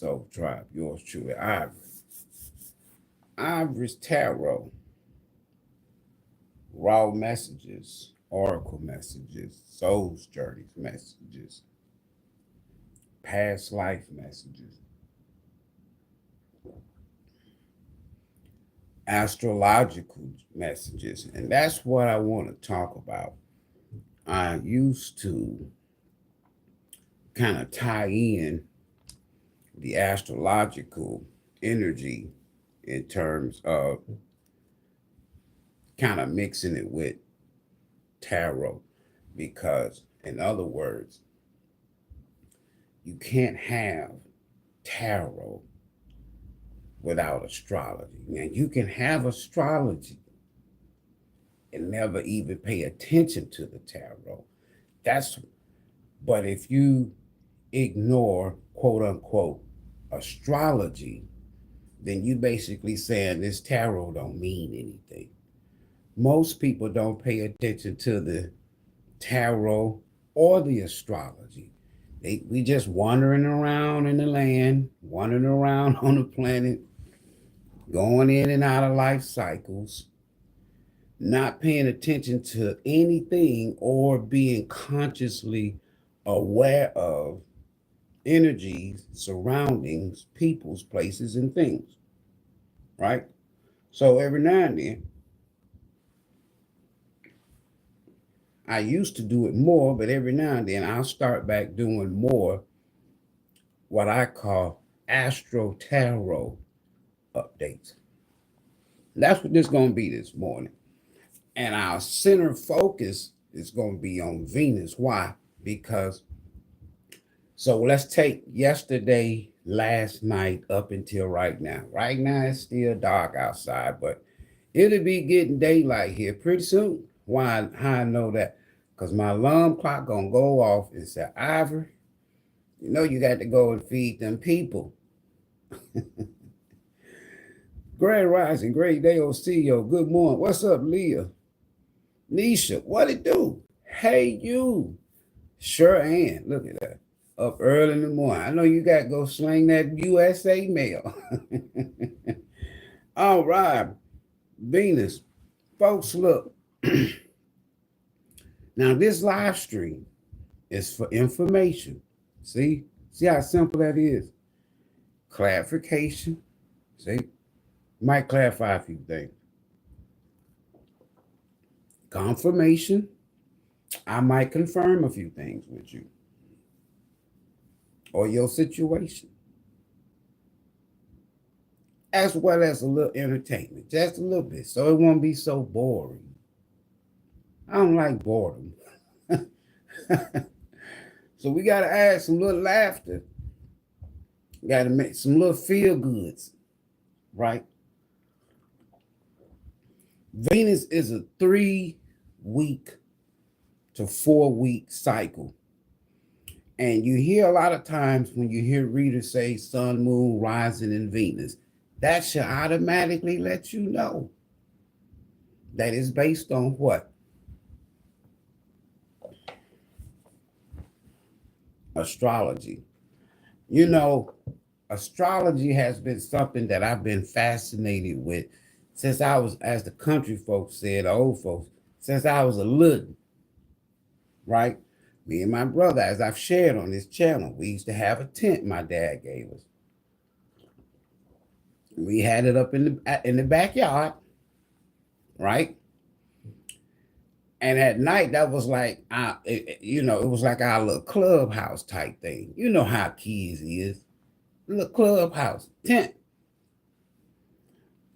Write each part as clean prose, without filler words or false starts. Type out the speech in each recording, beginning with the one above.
Soul Tribe, yours truly, Ivory. Ivory's Tarot, raw messages, oracle messages, soul's journeys messages, past life messages, astrological messages. And that's what I want to talk about. I used to kind of tie in the astrological energy in terms of kind of mixing it with tarot, because in other words, you can't have tarot without astrology. Now, you can have astrology and never even pay attention to the tarot. That's, but if you ignore quote unquote astrology, then you basically saying this tarot don't mean anything. Most people don't pay attention to the tarot or the astrology. We just wandering around in the land, wandering around on the planet, going in and out of life cycles, not paying attention to anything or being consciously aware of energies, surroundings, people's, places, and things, right? So every now and then, I used to do it more, but every now and then I'll start back doing more what I call Astro Tarot updates. That's what this is going to be this morning. And our center focus is going to be on Venus. Why? Because, so let's take yesterday, last night, up until right now. Right now, it's still dark outside, but it'll be getting daylight here pretty soon. Why? How I know that? Because my alarm clock going to go off and say, Ivory, you know you got to go and feed them people. Grand Rising, great day, Osiyo. Good morning. What's up, Leah? Nisha, what it do? Hey, you. Sure am. Look at that. Up early in the morning. I know you got to go sling that USA mail. All right. Venus. Folks, look. Now, this live stream is for information. See how simple that is? Clarification. See? Might clarify a few things. Confirmation. I might confirm a few things with you or your situation, as well as a little entertainment, just a little bit, so it won't be so boring. I don't like boredom. So we got to add some little laughter. Got to make some little feel goods, right? Venus is a 3-week to 4-week cycle. And you hear a lot of times when you hear readers say sun, moon, rising, and Venus, that should automatically let you know that is based on what? Astrology. You know, astrology has been something that I've been fascinated with since I was, as the country folks said, the old folks, since I was a little, right? Me and my brother, as I've shared on this channel, we used to have a tent my dad gave us. We had it up in the backyard, right? And at night, that was like, it was like our little clubhouse type thing. You know how kids is. Little clubhouse, tent.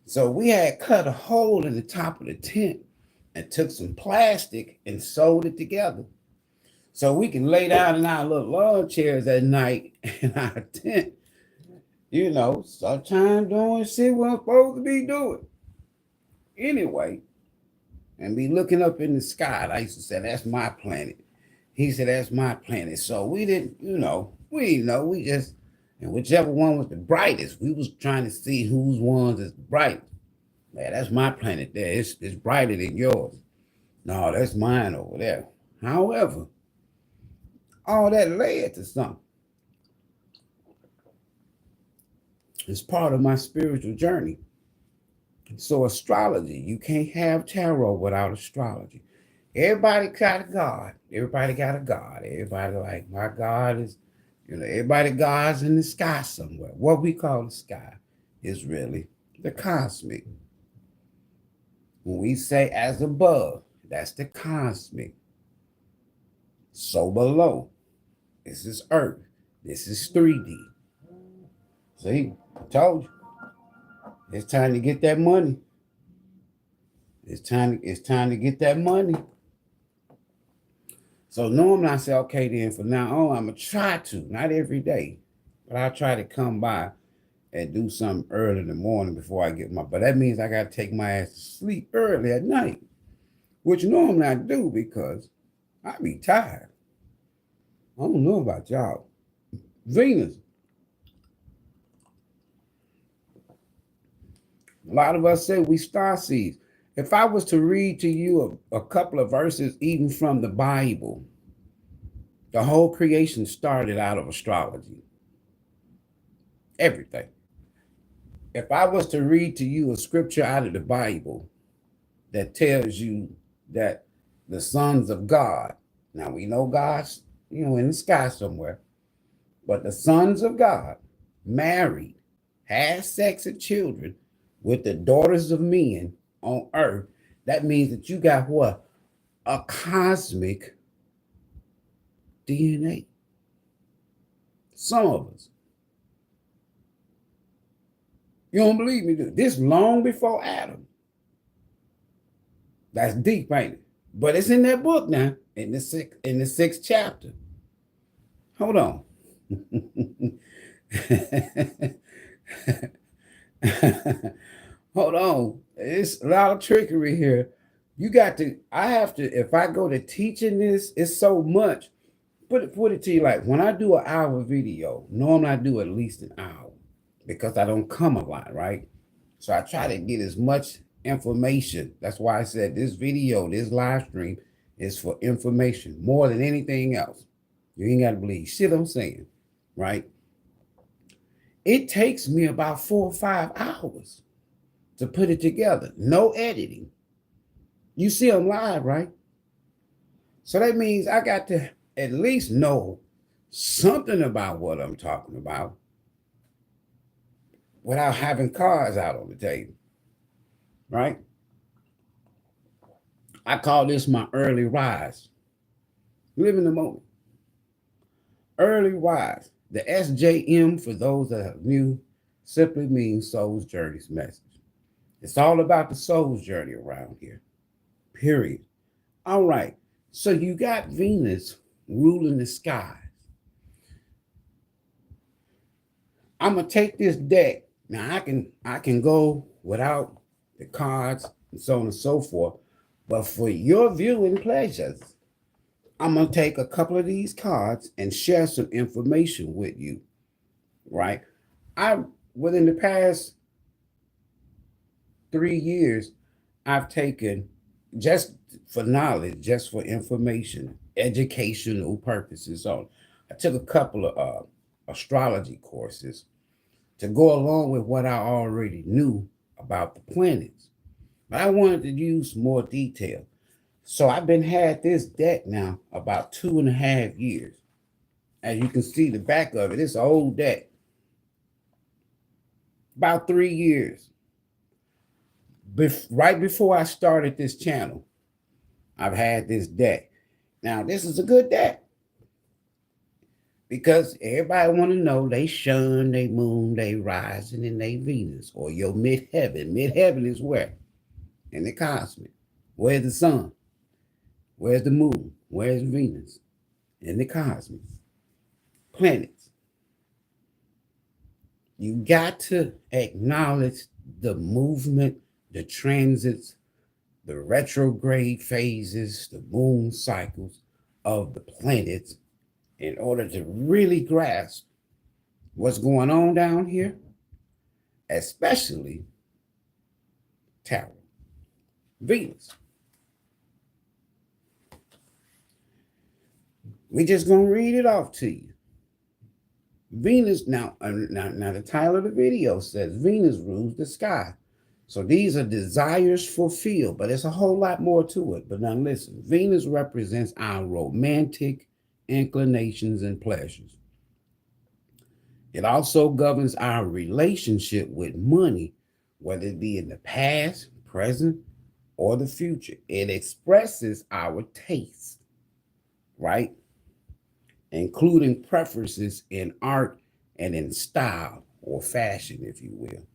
So we had cut a hole in the top of the tent and took some plastic and sewed it together. So we can lay down in our little lawn chairs at night in our tent, sometimes doing shit we're supposed to be doing. Anyway, and be looking up in the sky. I used to say, that's my planet. He said, that's my planet. So we didn't, we just, and whichever one was the brightest, we was trying to see whose ones is bright. Man, that's my planet there. It's brighter than yours. No, that's mine over there. However, all that led to something. It's part of my spiritual journey. So astrology, you can't have tarot without astrology. Everybody got a God. Everybody got a God. Everybody like, my God is, everybody God's in the sky somewhere. What we call the sky is really the cosmic. When we say as above, that's the cosmic. So below, this is earth. This is 3D. See, I told you. It's time to get that money. It's time to get that money. So normally I say, okay, then from now on, I'm gonna try to, not every day, but I'll try to come by and do something early in the morning before I get but that means I gotta take my ass to sleep early at night, which normally I do because I be tired. I don't know about y'all. Venus. A lot of us say we star seeds. If I was to read to you a couple of verses, even from the Bible, the whole creation started out of astrology. Everything. If I was to read to you a scripture out of the Bible that tells you that the sons of God, now we know God's, in the sky somewhere, but the sons of God married, had sex and children with the daughters of men on earth, that means that you got what? A cosmic DNA. Some of us. You don't believe me, dude? This long before Adam. That's deep, ain't it? But it's in that book now, in the sixth chapter. Hold on. Hold on. It's a lot of trickery here. I have to, if I go to teaching this, it's so much. Put it to you like when I do an hour video, normally I do at least an hour because I don't come a lot, right? So I try to get as much information. That's why I said this video, this live stream is for information more than anything else. You ain't got to believe shit I'm saying, right? It takes me about 4 or 5 hours to put it together. No editing. You see I'm live, right? So that means I got to at least know something about what I'm talking about without having cards out on the table, right? I call this my early rise. Live in the moment. Early rise. The SJM, for those that are new, simply means soul's journey's message. It's all about the soul's journey around here. Period. All right. So you got Venus ruling the skies. I'm gonna take this deck. Now I can go without the cards and so on and so forth. But for your viewing pleasures, I'm gonna take a couple of these cards and share some information with you. Right? Within the past 3 years, I've taken just for knowledge, just for information, educational purposes. So I took a couple of astrology courses to go along with what I already knew about the planets. But I wanted to use more detail. So I've been had this deck now about 2.5 years. As you can see the back of it, it's an old deck. About 3 years. Right before I started this channel, I've had this deck. Now, this is a good deck because everybody want to know they sun, they moon, they rising, and they Venus, or your midheaven. Midheaven is where? In the cosmic. Where's the sun? Where's the moon? Where's Venus? In the cosmic. Planets. You got to acknowledge the movement, the transits, the retrograde phases, the moon cycles of the planets in order to really grasp what's going on down here, especially tarot. Venus. We just gonna read it off to you. Venus, now the title of the video says Venus rules the sky. So these are desires fulfilled, but there's a whole lot more to it. But now listen, Venus represents our romantic inclinations and pleasures. It also governs our relationship with money, whether it be in the past, present, or the future. It expresses our taste, right? Including preferences in art and in style or fashion, if you will,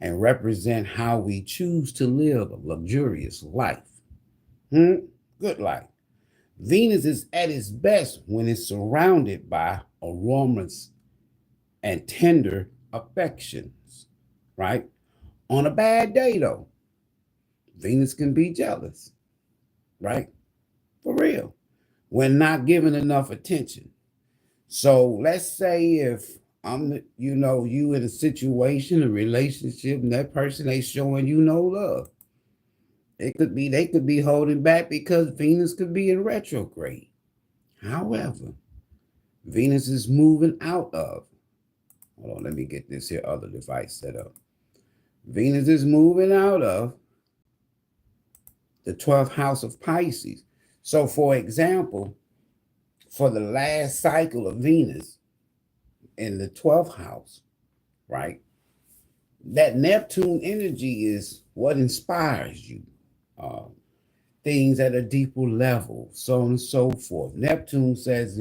and represent how we choose to live a luxurious life. Good life. Venus is at its best when it's surrounded by aromas and tender affections, right? On a bad day, though, Venus can be jealous, right? For real, when not given enough attention. So let's say if you in a situation, a relationship, and that person ain't showing you no love. They could be holding back because Venus could be in retrograde. However, Venus is moving out of. Hold on, let me get this here other device set up. Venus is moving out of the 12th house of Pisces. So, for example, for the last cycle of Venus in the 12th house, right? That Neptune energy is what inspires you. Things at a deeper level, so on and so forth. Neptune says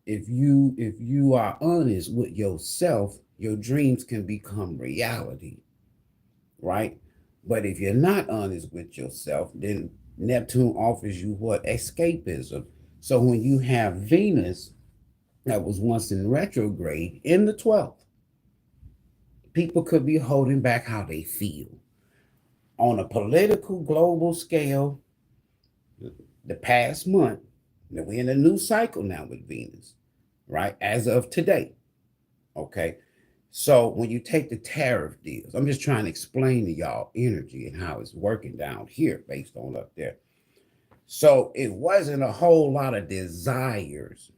if you are honest with yourself, your dreams can become reality, right? But if you're not honest with yourself, then Neptune offers you what? Escapism. So when you have Venus that was once in retrograde in the 12th, people could be holding back how they feel. On a political global scale, the past month, we're in a new cycle now with Venus, right? As of today, okay? So when you take the tariff deals, I'm just trying to explain to y'all energy and how it's working down here based on up there. So it wasn't a whole lot of desires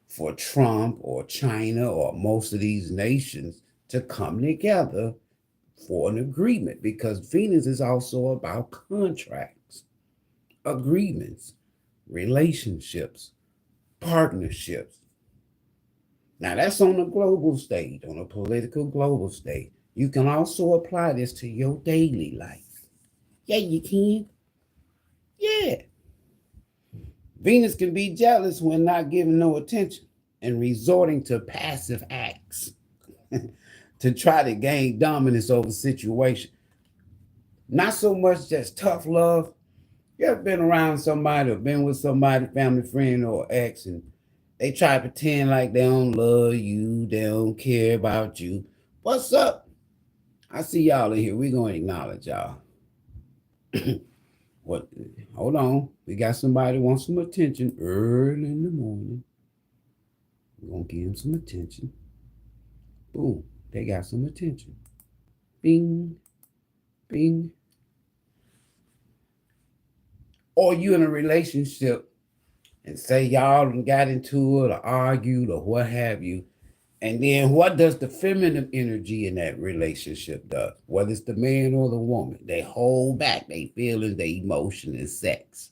for Trump or China or most of these nations to come together for an agreement, because Venus is also about contracts, agreements, relationships, partnerships. Now that's on a global stage, on a political global stage. You can also apply this to your daily life. Yeah, you can. Yeah. Venus can be jealous when not giving no attention and resorting to passive acts to try to gain dominance over the situation. Not so much just tough love. You ever been around somebody or been with somebody, family, friend, or ex, and they try to pretend like they don't love you, they don't care about you? What's up? I see y'all in here. We're going to acknowledge y'all. What? Hold on. We got somebody who wants some attention early in the morning. We're going to give them some attention. Boom. They got some attention. Bing. Bing. Or you in a relationship and say y'all got into it or argued or what have you. And then what does the feminine energy in that relationship do? Whether it's the man or the woman, they hold back their feelings, their emotion, and sex.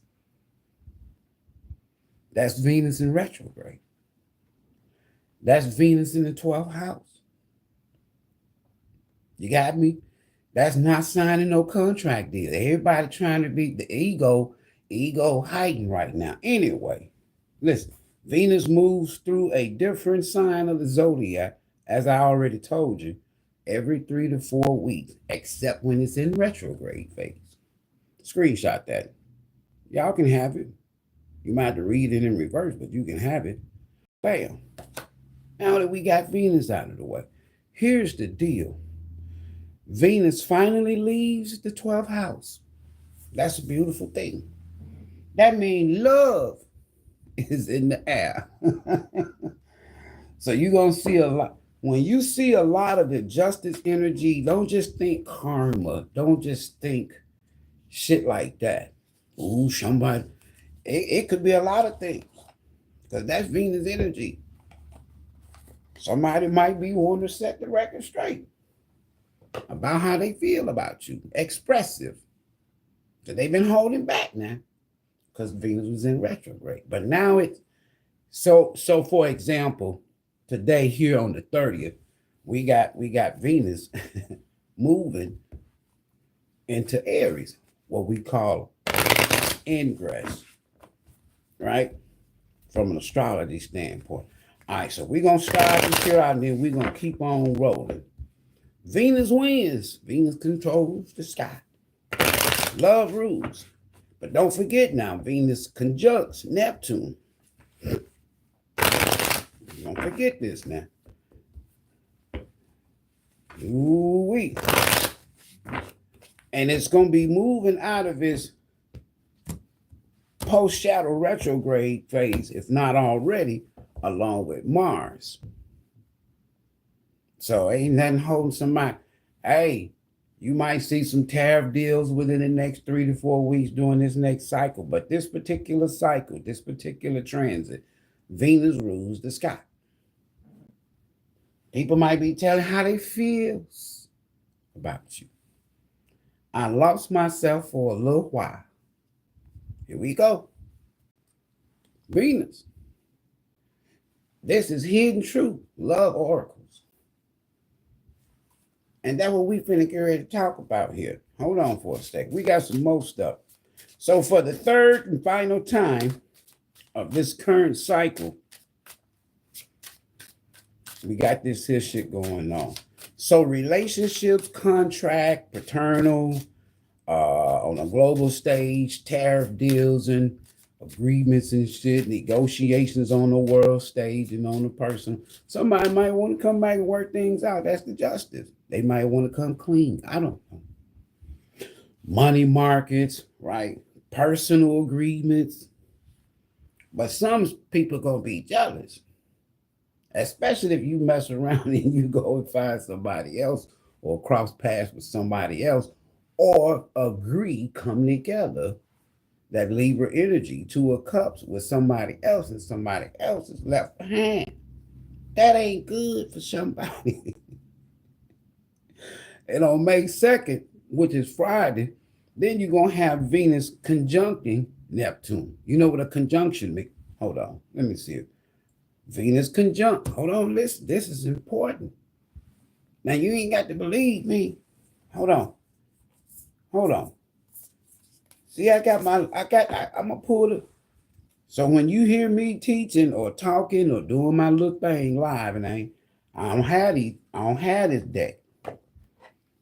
That's Venus in retrograde. That's Venus in the 12th house. You got me? That's not signing no contract deal. Everybody trying to be the ego hiding right now. Anyway, listen. Venus moves through a different sign of the zodiac, as I already told you, every 3 to 4 weeks, except when it's in retrograde phase. Screenshot that. Y'all can have it. You might have to read it in reverse, but you can have it. Bam. Now that we got Venus out of the way, here's the deal. Venus finally leaves the 12th house. That's a beautiful thing. That means love is in the air. So you're going to see a lot. When you see a lot of the justice energy, don't just think karma. Don't just think shit like that. Ooh, somebody. It could be a lot of things, because that's Venus energy. Somebody might be wanting to set the record straight about how they feel about you. Expressive. So they've been holding back now because Venus was in retrograde. But now it's so for example, today here on the 30th, we got Venus moving into Aries, what we call ingress, right? From an astrology standpoint. All right, so we're going to start this here out and then we're going to keep on rolling. Venus wins. Venus controls the sky. Love rules. But don't forget now, Venus conjuncts Neptune. Don't forget this now. Ooh-wee. And it's going to be moving out of its post-shadow retrograde phase, if not already, along with Mars. So ain't nothing holding somebody. Hey, you might see some tariff deals within the next 3 to 4 weeks during this next cycle. But this particular cycle, this particular transit, Venus rules the sky. People might be telling how they feel about you. I lost myself for a little while. Here we go. Venus. This is hidden truth, love oracles. And that's what we finna get ready to talk about here. Hold on for a sec. We got some more stuff. So for the third and final time of this current cycle, we got this here shit going on. So relationships, contract, paternal, on a global stage, tariff deals and agreements and shit, negotiations on the world stage and on the personal. Somebody might want to come back and work things out. That's the justice. They might want to come clean. I don't know. Money markets, right? Personal agreements. But some people going to be jealous. Especially if you mess around and you go and find somebody else or cross paths with somebody else or agree, come together, that Libra energy, 2 of Cups with somebody else and somebody else is left behind. That ain't good for somebody. And on May 2nd, which is Friday, then you're going to have Venus conjuncting Neptune. You know what a conjunction means? Hold on. Let me see it. Venus conjunct. Hold on, listen. This is important. Now, you ain't got to believe me. Hold on. Hold on. See, I'm going to pull it. So when you hear me teaching or talking or doing my little thing live, and I don't have this deck.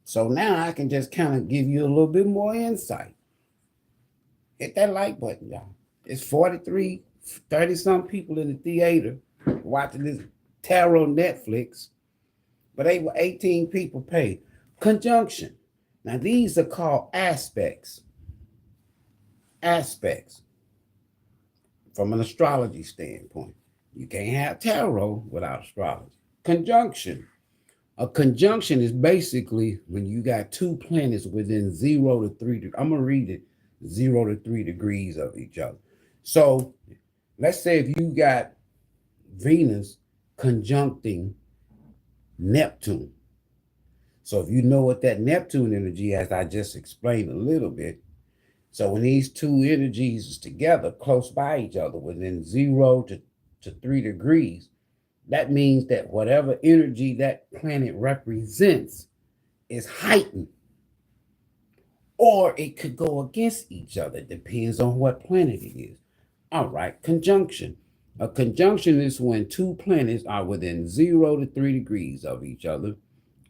So now I can just kind of give you a little bit more insight. Hit that like button, y'all. It's 43, 30-some people in the theater watching this tarot Netflix, but 18 people paid. Conjunction. Now, these are called aspects. Aspects. From an astrology standpoint. You can't have tarot without astrology. Conjunction. A conjunction is basically when you got 2 planets within 0 to 3 degrees. I'm going to read it. 0 to 3 degrees of each other. So let's say if you got Venus conjuncting Neptune. So if you know what that Neptune energy, as I just explained a little bit, so when these 2 energies is together close by each other within 0 to 3 degrees, that means that whatever energy that planet represents is heightened. Or it could go against each other. It depends on what planet it is. All right, conjunction. A conjunction is when 2 planets are within 0 to 3 degrees of each other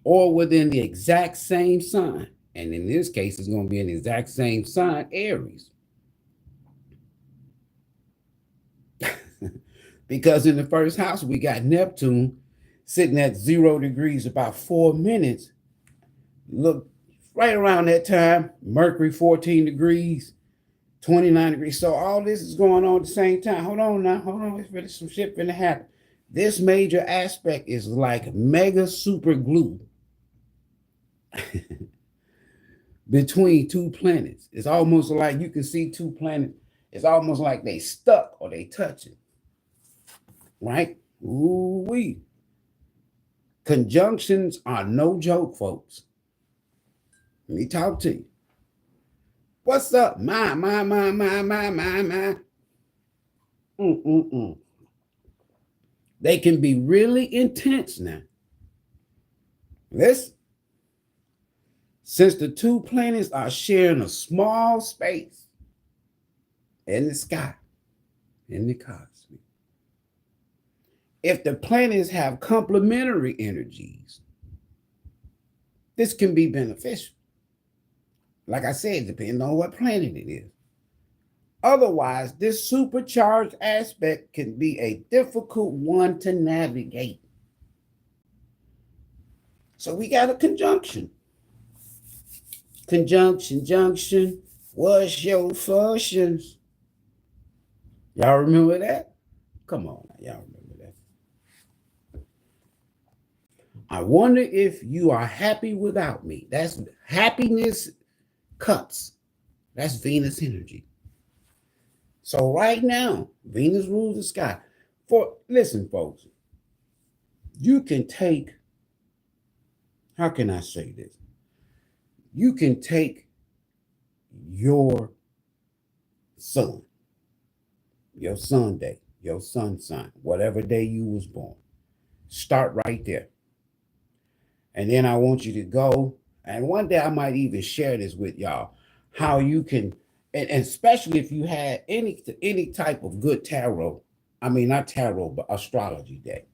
or within the exact same sign. And in this case, it's going to be an exact same sign, Aries. Because in the first house, we got Neptune sitting at 0 degrees about 4 minutes. Look, right around that time, Mercury 14 degrees, 29 degrees. So all this is going on at the same time. Hold on now. Hold on. It's really some shit finna happen. This major aspect is like mega super glue between 2 planets. It's almost like you can see 2 planets. It's almost like they stuck or they touch it. Right? Ooh-wee. Conjunctions are no joke, folks. Let me talk to you. What's up? My. They can be really intense now. Listen, since the two planets are sharing a small space in the sky, in the cosmos, if the planets have complementary energies, this can be beneficial. Like I said, depending on what planet it is. Otherwise, this supercharged aspect can be a difficult one to navigate. So we got a conjunction. Junction. What's your functions? Y'all remember that? Come on, y'all remember that. I wonder if you are happy without me. That's happiness cuts. That's Venus energy. So right now, Venus rules the sky. Listen, folks, you can take, how can I say this? You can take your sun day, your sun sign, whatever day you was born. Start right there. And then I want you to go, and one day I might even share this with y'all, how you can, and especially if you had any type of good tarot, I mean not tarot, but astrology deck.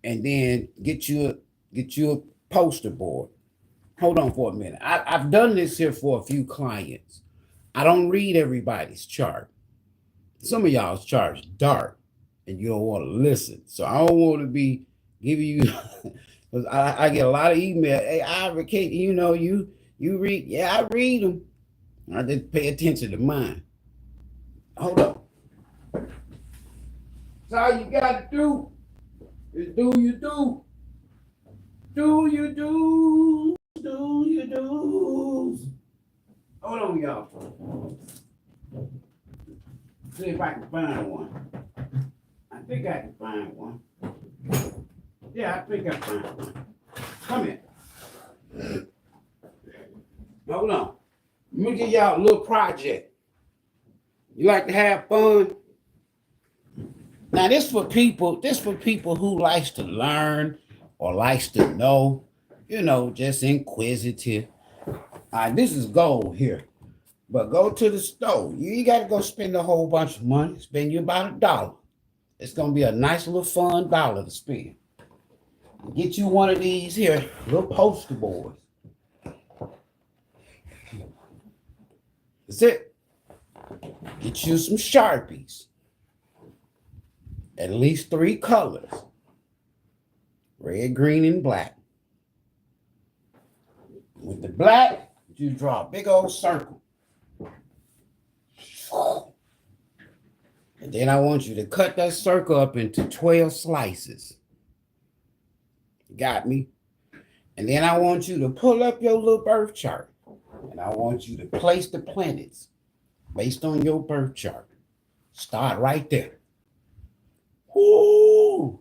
And then get you a poster board. Hold on for a minute. I've done this here for a few clients. I don't read everybody's chart. Some of y'all's charts dark, and you don't want to listen. So I don't want to be giving you, because I get a lot of email. Hey, Ivory, you read? Yeah, I read them. I just pay attention to mine. Hold up. That's all you got to do is do you do. Do you do. Do you do. Hold on, y'all. See if I can find one. I think I can find one. Yeah, I think I found one. Come here. Hold on. Let me give y'all a little project. You like to have fun? Now this for people who likes to learn or likes to know, just inquisitive. This is gold here. But go to the store. You ain't got to go spend a whole bunch of money. Spend you about $1. It's going to be a nice little fun $1 to spend. Get you one of these here, little poster boards. That's it. Get you some Sharpies. At least 3 colors. Red, green, and black. With the black, you draw a big old circle. And then I want you to cut that circle up into 12 slices. Got me? And then I want you to pull up your little birth chart. And I want you to place the planets based on your birth chart. Start right there. Ooh.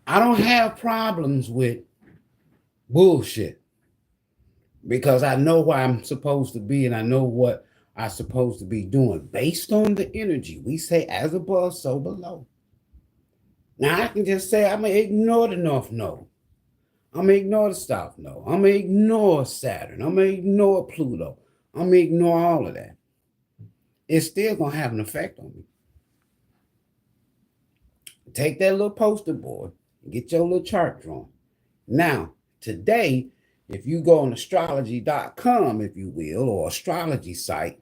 I don't have problems with bullshit because I know where I'm supposed to be and I know what I'm supposed to be doing based on the energy. We say as above, so below. Now I can just say I'm going to ignore the North Node. I'm going to ignore the South Node. I'm going to ignore Saturn. I'm going to ignore Pluto. I'm going to ignore all of that. It's still going to have an effect on me. Take that little poster board and get your little chart drawn. Now, today, if you go on astrology.com, if you will, or astrology site,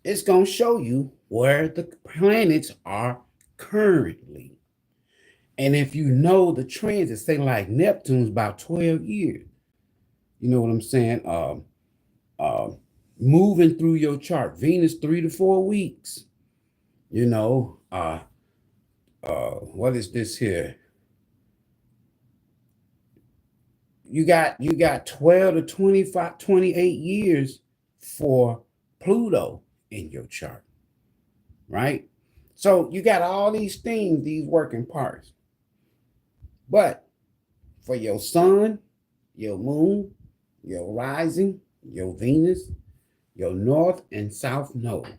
it's going to show you where the planets are currently. And if you know the transits, say like Neptune's about 12 years. You know what I'm saying? Moving through your chart, Venus 3 to 4 weeks. What is this here? You got 12 to 25, 28 years for Pluto in your chart, right? So you got all these things, these working parts. But for your sun, your moon, your rising, your Venus, your north and south node,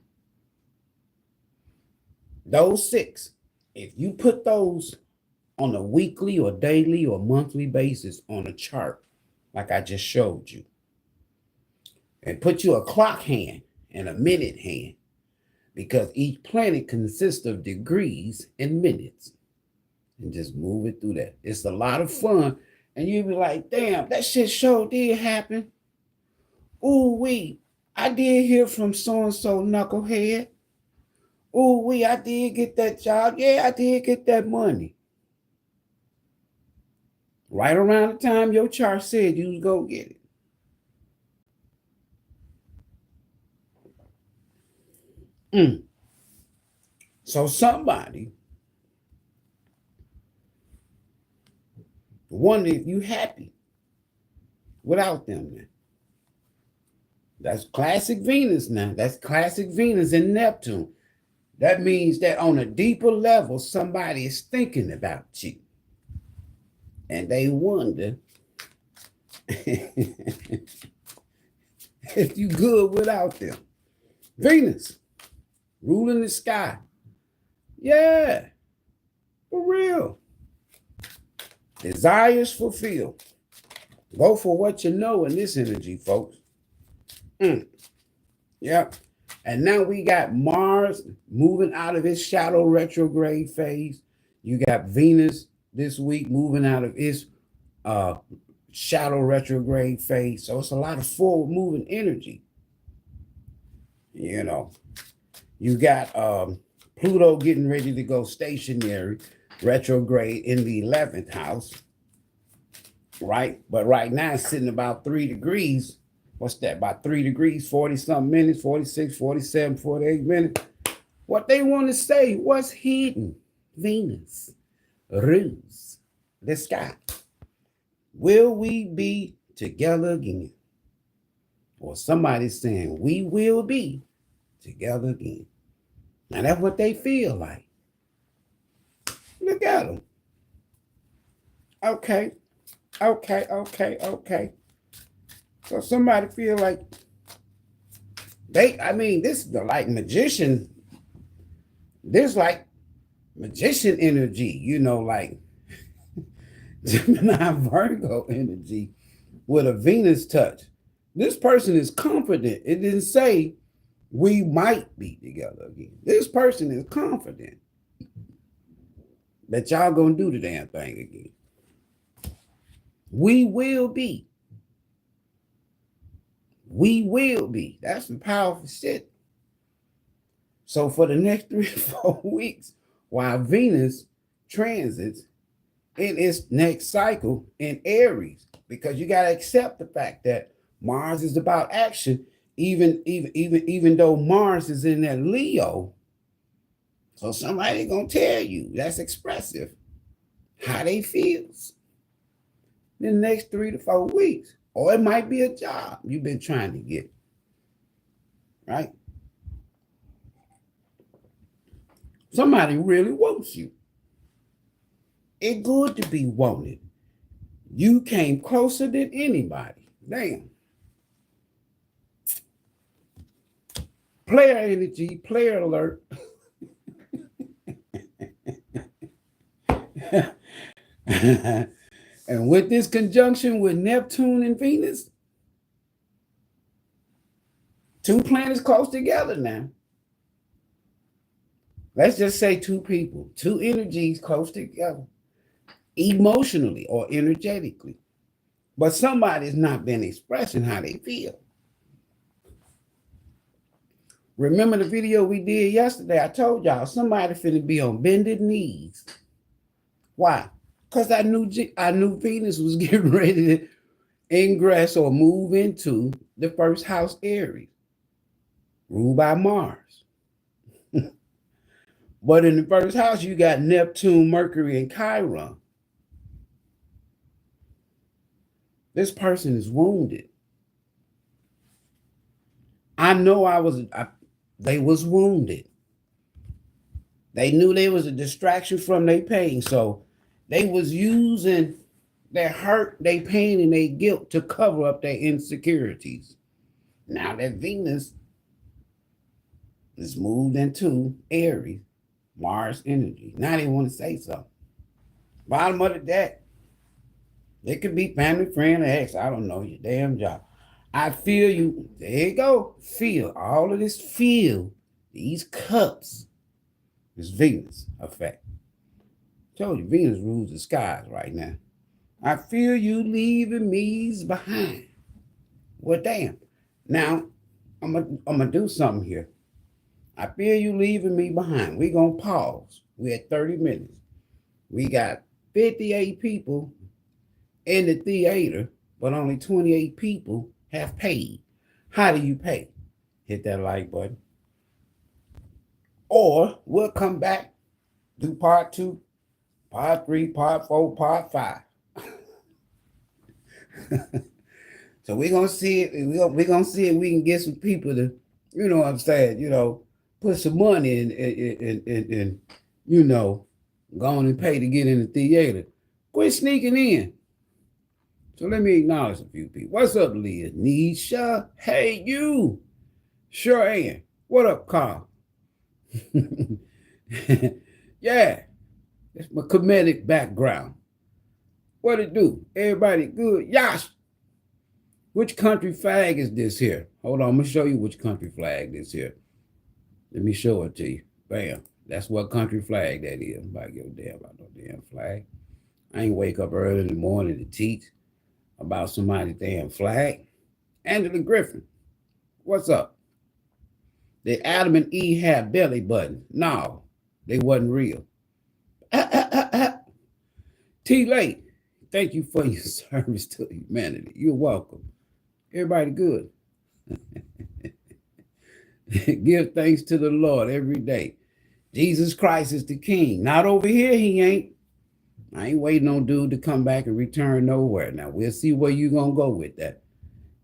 those 6, if you put those on a weekly or daily or monthly basis on a chart, like I just showed you, and put you a clock hand and a minute hand, because each planet consists of degrees and minutes, and just move it through that. It's a lot of fun, and you'll be like, damn, that shit sure did happen. Ooh, I did hear from so-and-so knucklehead. Ooh, I did get that job. Yeah, I did get that money. Right around the time your chart said you was going to get it. So somebody wonder if you happy without them now. That's classic Venus now. That's classic Venus and Neptune. That means that on a deeper level, somebody is thinking about you. And they wonder if you good without them. Venus, ruling the sky. Yeah, for real. Desires fulfilled. Go for what you know in this energy, folks. Yep. And now we got Mars moving out of its shadow retrograde phase. You got Venus this week moving out of its shadow retrograde phase. So it's a lot of forward moving energy. You know, you got Pluto getting ready to go stationary, retrograde in the 11th house, right? But right now it's sitting about 3 degrees. What's that? About 3 degrees, 40-something minutes, 46, 47, 48 minutes. What they want to say, what's hidden? Venus, ruse, the sky. Will we be together again? Or somebody's saying, we will be together again. Now that's what they feel like. Look at them. Okay. So somebody feel like this is like magician. This like magician energy, like Gemini Virgo energy with a Venus touch. This person is confident. It didn't say we might be together again. This person is confident that y'all gonna do the damn thing again. We will be. We will be. That's some powerful shit. So for the next 3 or 4 weeks, while Venus transits in its next cycle in Aries, because you got to accept the fact that Mars is about action, even though Mars is in that Leo. So somebody gonna tell you that's expressive how they feels in the next 3 to 4 weeks. Or it might be a job you've been trying to get, right? Somebody really wants you. It's good to be wanted. You came closer than anybody. Damn. Player energy, player alert. And with this conjunction with Neptune and Venus, 2 planets close together now. Let's just say 2 people, 2 energies close together, emotionally or energetically. But somebody's not been expressing how they feel. Remember the video we did yesterday? I told y'all somebody finna be on bended knees. Why? Because I knew Venus was getting ready to ingress or move into the first house Aries, ruled by Mars. But in the first house, you got Neptune, Mercury, and Chiron. This person is wounded. I know they was wounded. They knew there was a distraction from their pain. So They was using their hurt, their pain, and their guilt to cover up their insecurities. Now that Venus is moved into Aries, Mars energy. Now they want to say something. Bottom of the deck. It could be family, friend, or ex. I don't know, your damn job. I feel you. There you go. Feel. All of this feel. These cups. This Venus effect. Told you, Venus rules the skies right now. I feel you leaving me behind. Well, damn. Now, I'm gonna do something here. I feel you leaving me behind. We're going to pause. We're at 30 minutes. We got 58 people in the theater, but only 28 people have paid. How do you pay? Hit that like button. Or we'll come back, do part 2, part 3, part 4, part 5. So we're going to see it. We're going to see if we can get some people to, you know what I'm saying, put some money in, go on and pay to get in the theater. Quit sneaking in. So let me acknowledge a few people. What's up, Leah? Nisha? Hey, you. Sure am. What up, Carl? Yeah. That's my comedic background. What it do? Everybody good? Yash. Which country flag is this here? Hold on, I'm going to show you which country flag this here. Let me show it to you. Bam. That's what country flag that is. Nobody give a damn about no damn flag. I ain't wake up early in the morning to teach about somebody's damn flag. Angela Griffin, what's up? Did Adam and Eve have belly buttons? No, they wasn't real. T. Late, thank you for your service to humanity. You're welcome. Everybody good. Give thanks to the Lord every day. Jesus Christ is the king. Not over here, he ain't. I ain't waiting on dude to come back and return nowhere. Now we'll see where you gonna go with that.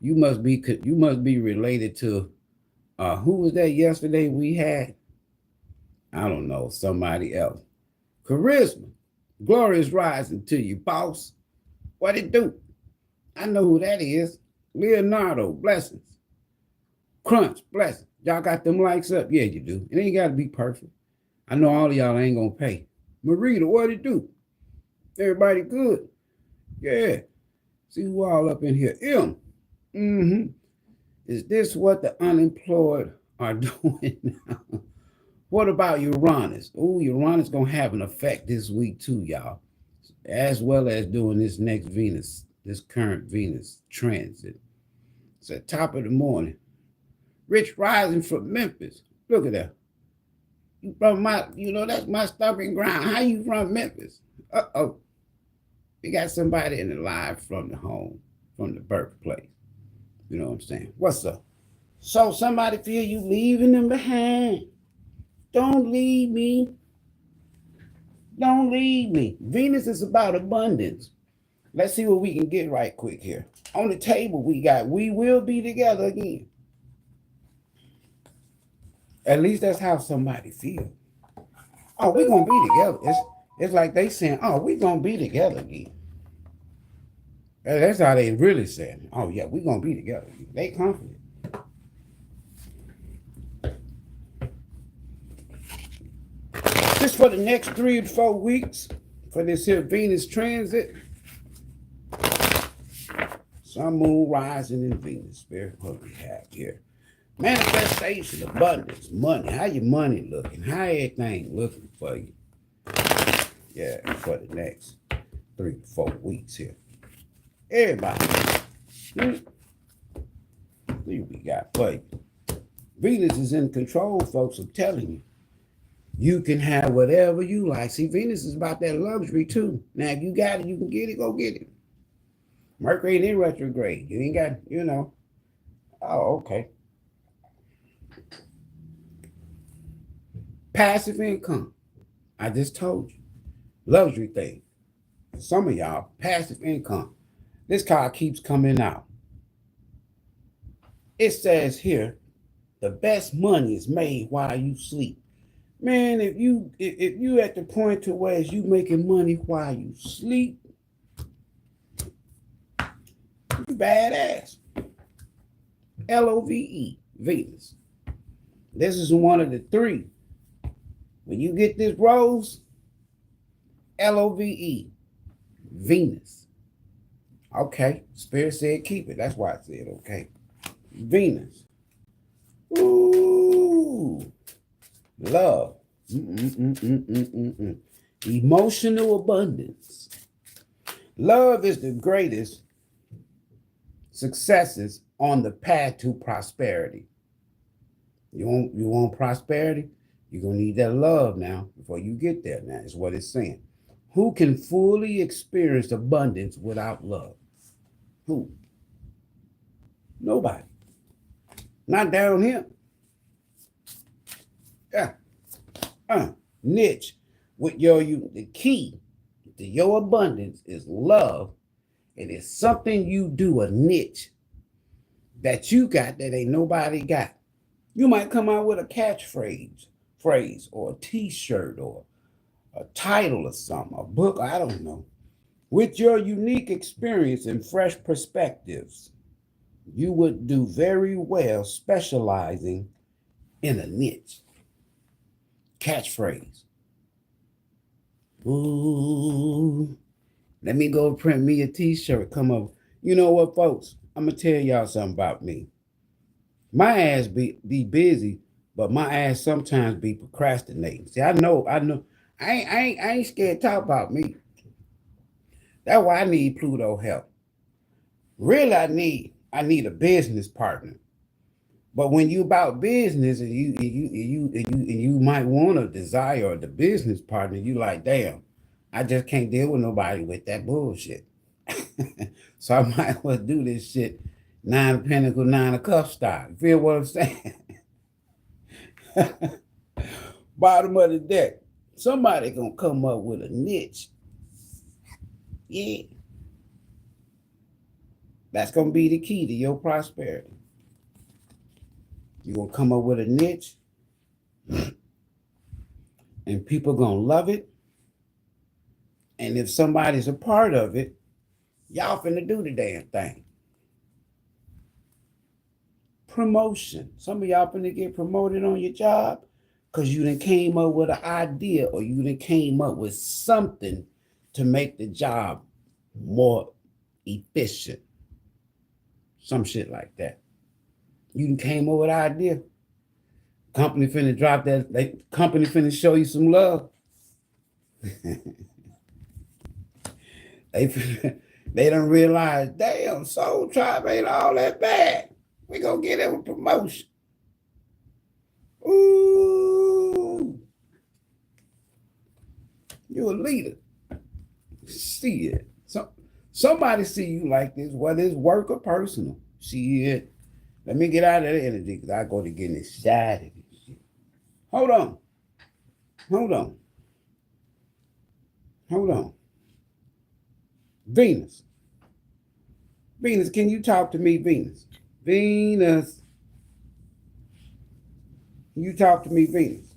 You must be related to who was that yesterday we had? I don't know, somebody else. Charisma. Glorious rising to you, boss. What it do? I know who that is. Leonardo, blessings. Crunch, blessings. Y'all got them likes up? Yeah, you do. It ain't got to be perfect. I know all of y'all ain't going to pay. Marita, what it do? Everybody good? Yeah. See who all up in here. M. Mm-hmm. Is this what the unemployed are doing now? What about Uranus? Oh, Uranus going to have an effect this week too, y'all. As well as doing this next Venus, this current Venus transit. It's at top of the morning. Rich rising from Memphis. Look at that. You from my, that's my stomping ground. How you from Memphis? Uh-oh. We got somebody in the live from the home, from the birthplace. You know what I'm saying? What's up? So somebody feel you leaving them behind. Don't leave me. Don't leave me. Venus is about abundance. Let's see what we can get right quick here. On the table we got, we will be together again. At least that's how somebody feels. Oh, we're going to be together. It's like they saying, oh, we're going to be together again. That's how they really saying. Oh, yeah, we're going to be together again. They confident. Just for the next 3 to 4 weeks, for this here Venus transit, Sun, Moon, rising in Venus. Spirit, what we have here. Manifestation, abundance, money. How your money looking? How everything looking for you? Yeah, for the next 3 to 4 weeks here. Everybody. See what we got for you. Venus is in control, folks. I'm telling you. You can have whatever you like. See, Venus is about that luxury too. Now, if you got it, you can get it, go get it. Mercury ain't in retrograde. You ain't got, Oh, okay. Passive income. I just told you. Luxury thing. For some of y'all, passive income. This card keeps coming out. It says here, the best money is made while you sleep. Man, if you at the point to where you making money while you sleep, you badass. LOVE, Venus. This is one of the three. When you get this rose, LOVE, Venus. Okay, Spirit said keep it. That's why I said okay. Venus. Ooh, love. Emotional abundance. Love is the greatest successes on the path to prosperity. You want prosperity? You're going to need that love now before you get there. Now is what it's saying. Who can fully experience abundance without love? Who? Nobody. Not down here. Yeah. Niche. With the key to your abundance is love. And it's something you do, a niche that you got that ain't nobody got. You might come out with a catchphrase, or a t-shirt, or a title or something, a book, I don't know. With your unique experience and fresh perspectives, you would do very well specializing in a niche. Catchphrase. Ooh, let me go print me a t-shirt. Come up. You know what, folks? I'm going to tell y'all something about me. My ass be busy, but my ass sometimes be procrastinating. See, I know. I ain't scared to talk about me. That's why I need Pluto help. Really, I need a business partner. But when you about business and you might want to desire the business partner, you like, damn, I just can't deal with nobody with that bullshit. So I might as well do this shit 9 of Pentacles, 9 of Cups style. You feel what I'm saying? Bottom of the deck. Somebody gonna come up with a niche. Yeah. That's gonna be the key to your prosperity. You're gonna come up with a niche, and people gonna love it. And if somebody's a part of it, y'all finna do the damn thing. Promotion. Some of y'all finna get promoted on your job because you done came up with an idea, or you done came up with something to make the job more efficient. Some shit like that. You done came up with an idea. Company finna drop that. Company finna show you some love. They don't realize, damn, Soul Tribe ain't all that bad. We gonna get him a promotion. Ooh, you a leader. See it. Somebody see you like this, whether it's work or personal. See it. Let me get out of that energy because I go to getting excited and shit. Hold on. Venus, can you talk to me, Venus? Venus. Can you talk to me, Venus?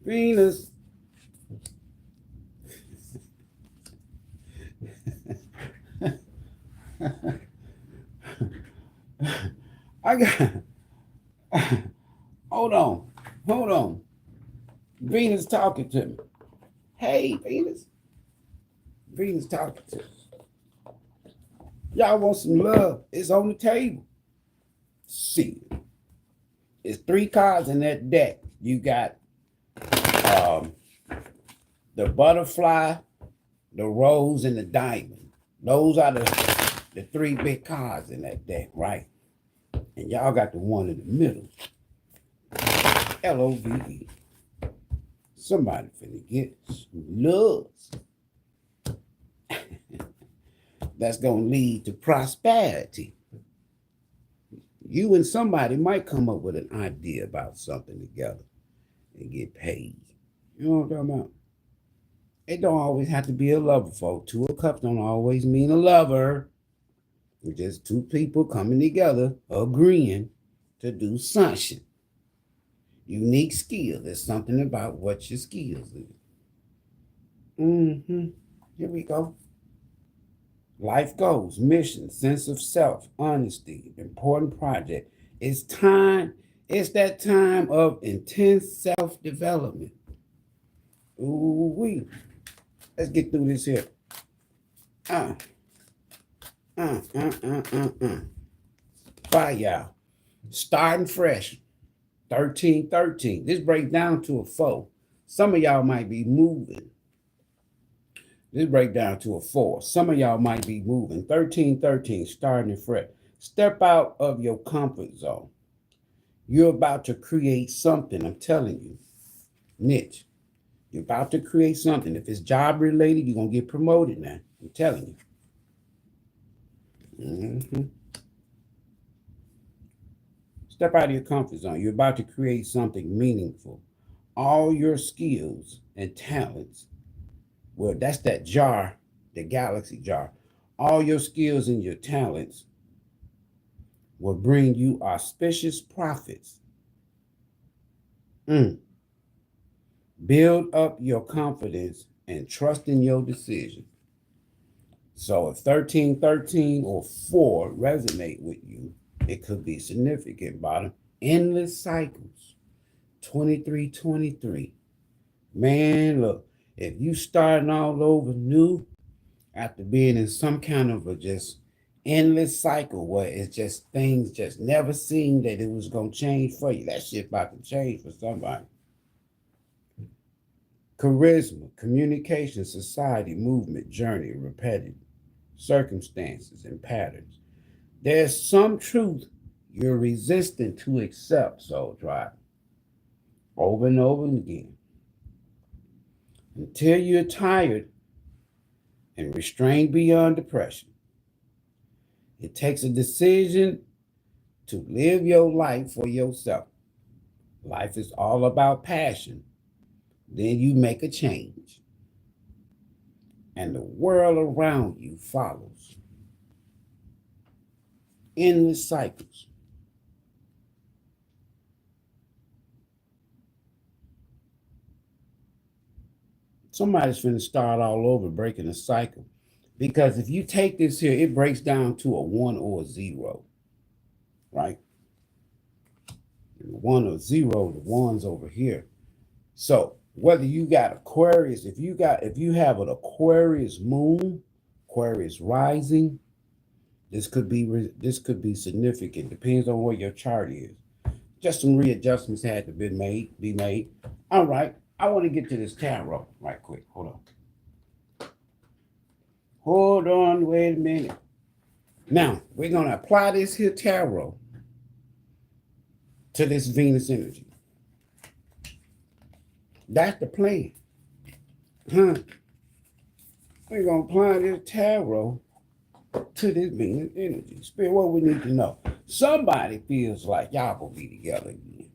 Venus. I got. Hold on. Venus talking to me. Hey, Venus. Venus talking to me. Y'all want some love? It's on the table. See, it's 3 cards in that deck. You got the butterfly, the rose, and the diamond. Those are the 3 big cards in that deck, right? And y'all got the one in the middle. LOVE. Somebody finna get some love. That's gonna lead to prosperity. You and somebody might come up with an idea about something together and get paid. You know what I'm talking about? It don't always have to be a lover, folks. 2 of Cups don't always mean a lover. It's just 2 people coming together, agreeing to do something. Unique skill. There's something about what your skills is. Here we go. Life goals, mission, sense of self, honesty, important project. It's time. It's that time of intense self-development. Ooh wee. Let's get through this here. Bye, y'all. Starting fresh. 1313. This breaks down to a 4. Some of y'all might be moving. This break down to a 4. Some of y'all might be moving. 1313, starting fresh. Step out of your comfort zone. You're about to create something. I'm telling you. Niche. You're about to create something. If it's job related, you're going to get promoted now. I'm telling you. Step out of your comfort zone. You're about to create something meaningful. All your skills and talents, well, that's that jar, the galaxy jar. All your skills and your talents will bring you auspicious profits. Build up your confidence and trust in your decision. So if 1313 or 4 resonate with you, it could be significant. Bottom. Endless cycles. 2323. Man, look, if you starting all over new after being in some kind of a just endless cycle where it's just things just never seemed that it was going to change for you, that shit about to change for somebody. Charisma, communication, society, movement, journey, repetitive circumstances and patterns. There's some truth you're resistant to accept, Soul Tribe, over and over again, until you're tired and restrained beyond depression. It takes a decision to live your life for yourself. Life is all about passion. Then you make a change, and the world around you follows. Endless cycles. Somebody's finna start all over, breaking a cycle. Because if you take this here, it breaks down to a 1 or a 0, right? 1 or 0, the one's over here. So whether you got Aquarius, if you have an Aquarius moon, Aquarius rising, this could be significant. Depends on where your chart is. Just some readjustments had to be made. All right, I want to get to this tarot right quick. Hold on, wait a minute. Now we're gonna apply this here tarot to this Venus energy. That's the plan. We're going to apply this tarot to this Venus energy. Spirit, what we need to know. Somebody feels like y'all will be together again.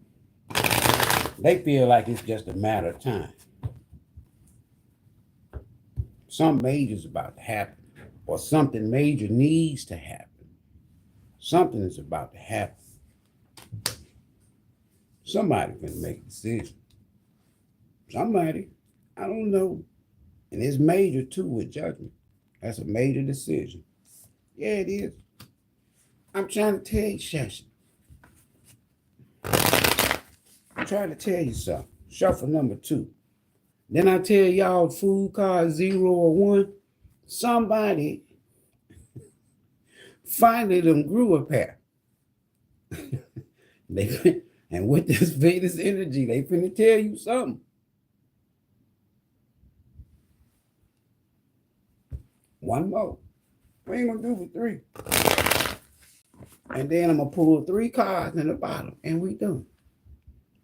They feel like it's just a matter of time. Something major is about to happen, or something major needs to happen. Something is about to happen. Somebody can make a decision. Somebody, I don't know. And it's major too with judgment. That's a major decision. Yeah, it is. I'm trying to tell you, Session. I'm trying to tell you something. Shuffle number 2. Then I tell y'all food card 0 or 1. Somebody finally them grew a pair. And with this Venus energy, they finna tell you something. One more. We ain't gonna do for 3. And then I'm gonna pull 3 cards in the bottom, and we done.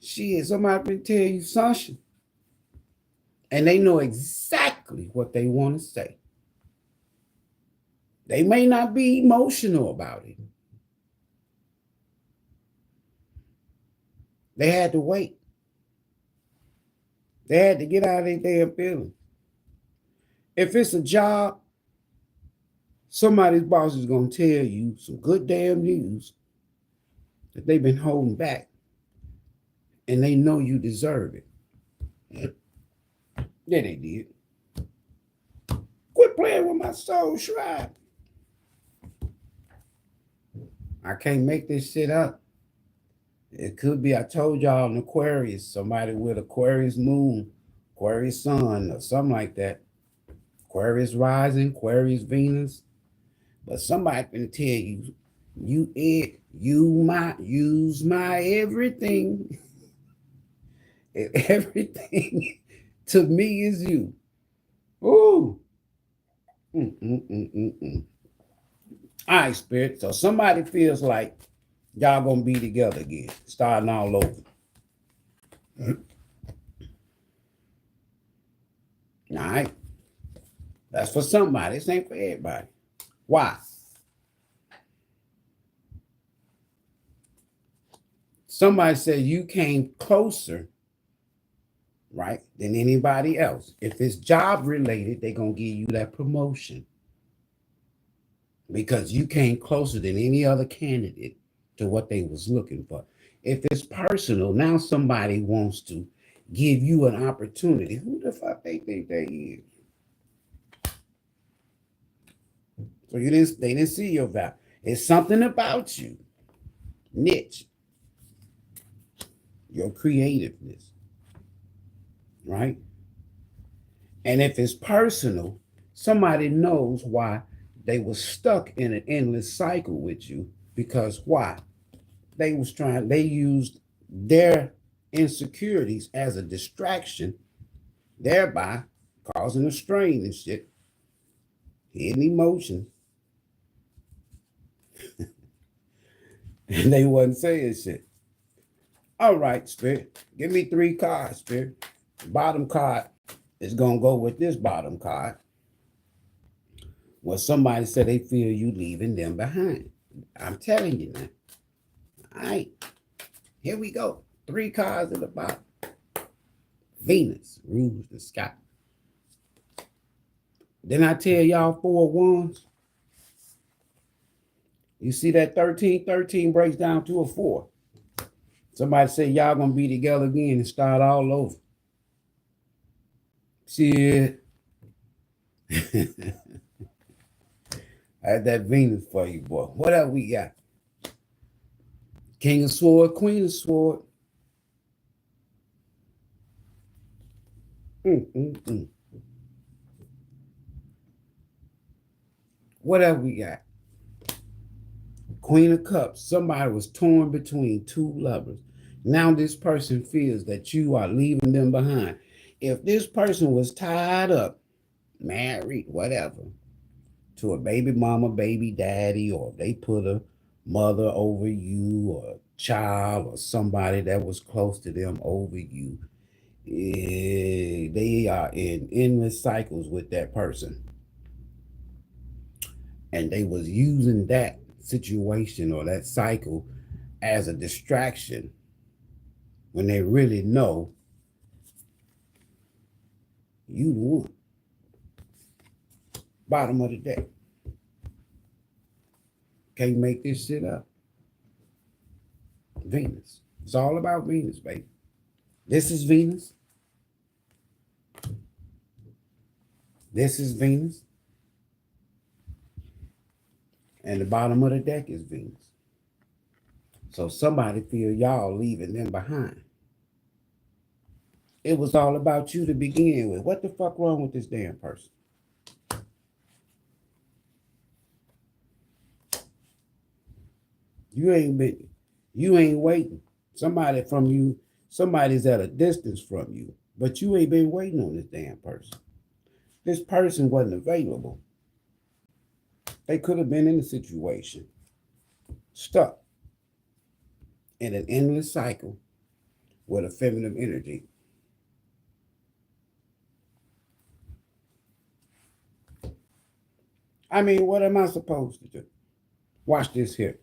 Shit, somebody can tell you something. And they know exactly what they want to say. They may not be emotional about it. They had to wait. They had to get out of their damn feelings. If it's a job, somebody's boss is going to tell you some good damn news that they've been holding back. and they know you deserve it. Yeah, they did. Quit playing with my soul tribe. I can't make this shit up. It could be, I told y'all, an Aquarius, somebody with Aquarius moon, Aquarius sun, or something like that. Aquarius rising, Aquarius Venus. But somebody can tell you, use my everything. And everything to me is you. Ooh. All right, Spirit. So somebody feels like y'all gonna be together again, starting all over. All right. That's for somebody. This ain't for everybody. Why? Somebody said you came closer, right, than anybody else. If it's job related, they're going to give you that promotion because you came closer than any other candidate to what they was looking for. If it's personal, now somebody wants to give you an opportunity. Who the fuck they think they is? So they didn't see your value. It's something about you, niche, your creativeness, right? And if it's personal, somebody knows why they were stuck in an endless cycle with you, because why? They used their insecurities as a distraction, thereby causing a strain and shit, hidden emotions. And they wasn't saying shit. All right, Spirit, give me 3 cards, Spirit. The bottom card is going to go with this bottom card. Well, somebody said they feel you leaving them behind. I'm telling you now. All right, here we go. 3 cards at the bottom. Venus rules the sky. Then I tell y'all 4 wands. You see that 13? 13 breaks down to a 4. Somebody say y'all gonna be together again and start all over. Shit. I had that Venus for you, boy. What else we got? King of Sword, Queen of Sword. What else we got? Queen of Cups. Somebody was torn between 2 lovers. Now this person feels that you are leaving them behind. If this person was tied up, married, whatever, to a baby mama, baby daddy, or they put a mother over you, or a child, or somebody that was close to them over you, they are in endless cycles with that person. And they was using that situation or that cycle as a distraction when they really know you the one. Bottom of the deck. Can't make this shit up. Venus. It's all about Venus, baby. This is Venus. This is Venus. And the bottom of the deck is Venus. So somebody feel y'all leaving them behind. It was all about you to begin with. What the fuck wrong with this damn person? You ain't waiting. Somebody's at a distance from you, but you ain't been waiting on this damn person. This person wasn't available. They could have been in a situation, stuck in an endless cycle with a feminine energy. I mean, what am I supposed to do? Watch this here.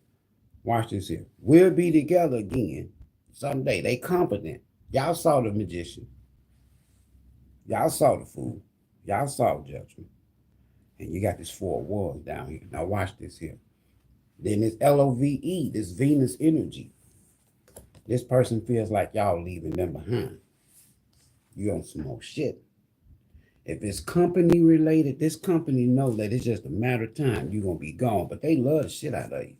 Watch this here. We'll be together again someday. They competent. Y'all saw the magician. Y'all saw the fool. Y'all saw judgment. And you got this 4 wands down here. Now watch this here. Then this LOVE, this Venus energy. This person feels like y'all leaving them behind. You on some more shit. If it's company related, this company know that it's just a matter of time you're going to be gone. But they love the shit out of you.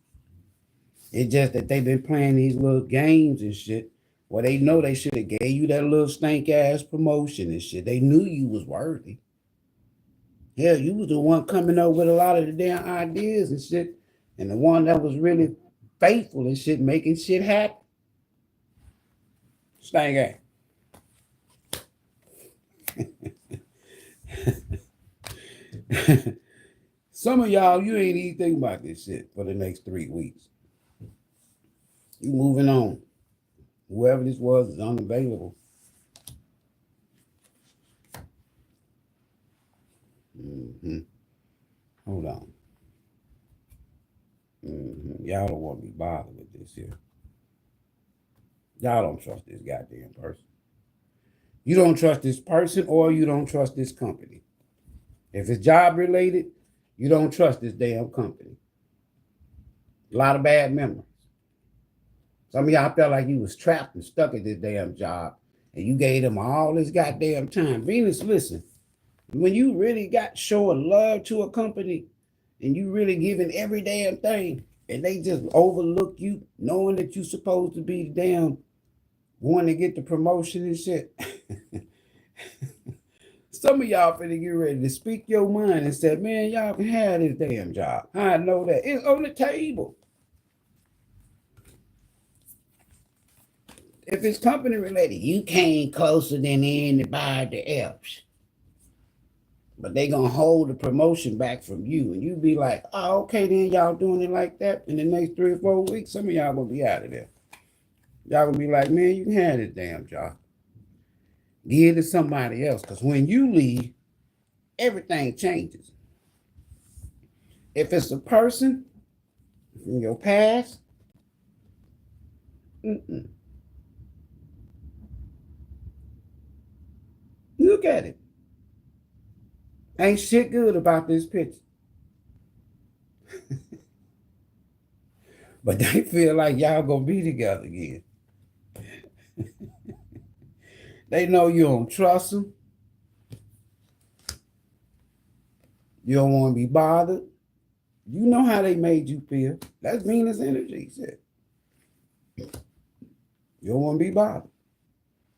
It's just that they've been playing these little games and shit. Well, they know they should have gave you that little stank ass promotion and shit. They knew you was worthy. Hell, you was the one coming up with a lot of the damn ideas and shit. And the one that was really faithful and shit, making shit happen. Stank ass. Some of y'all, you ain't even thinking about this shit for the next 3 weeks. You moving on. Whoever this was is unavailable. Hold on. Y'all don't want me bothered with this here. Y'all don't trust this goddamn person. You don't trust this person or you don't trust this company. If it's job related, you don't trust this damn company. A lot of bad memories. Some of y'all felt like you was trapped and stuck at this damn job and you gave them all this goddamn time. Venus, listen, when you really got showing love to a company and you really giving every damn thing and they just overlook you knowing that you supposed to be the damn one to get the promotion and shit. Some of y'all finna get ready to speak your mind and say, man, y'all can have this damn job. I know that. It's on the table. If it's company related, you came closer than anybody else. But they gonna hold the promotion back from you. And you be like, oh, okay, then y'all doing it like that. In the next 3 or 4 weeks, some of y'all gonna be out of there. Y'all gonna be like, man, you can have this damn job. Give it to somebody else. Because when you leave, everything changes. If it's a person from your past, look at it. Ain't shit good about this picture. But they feel like y'all gonna be together again. They know you don't trust them. You don't want to be bothered. You know how they made you feel. That's Venus energy, said. You don't want to be bothered.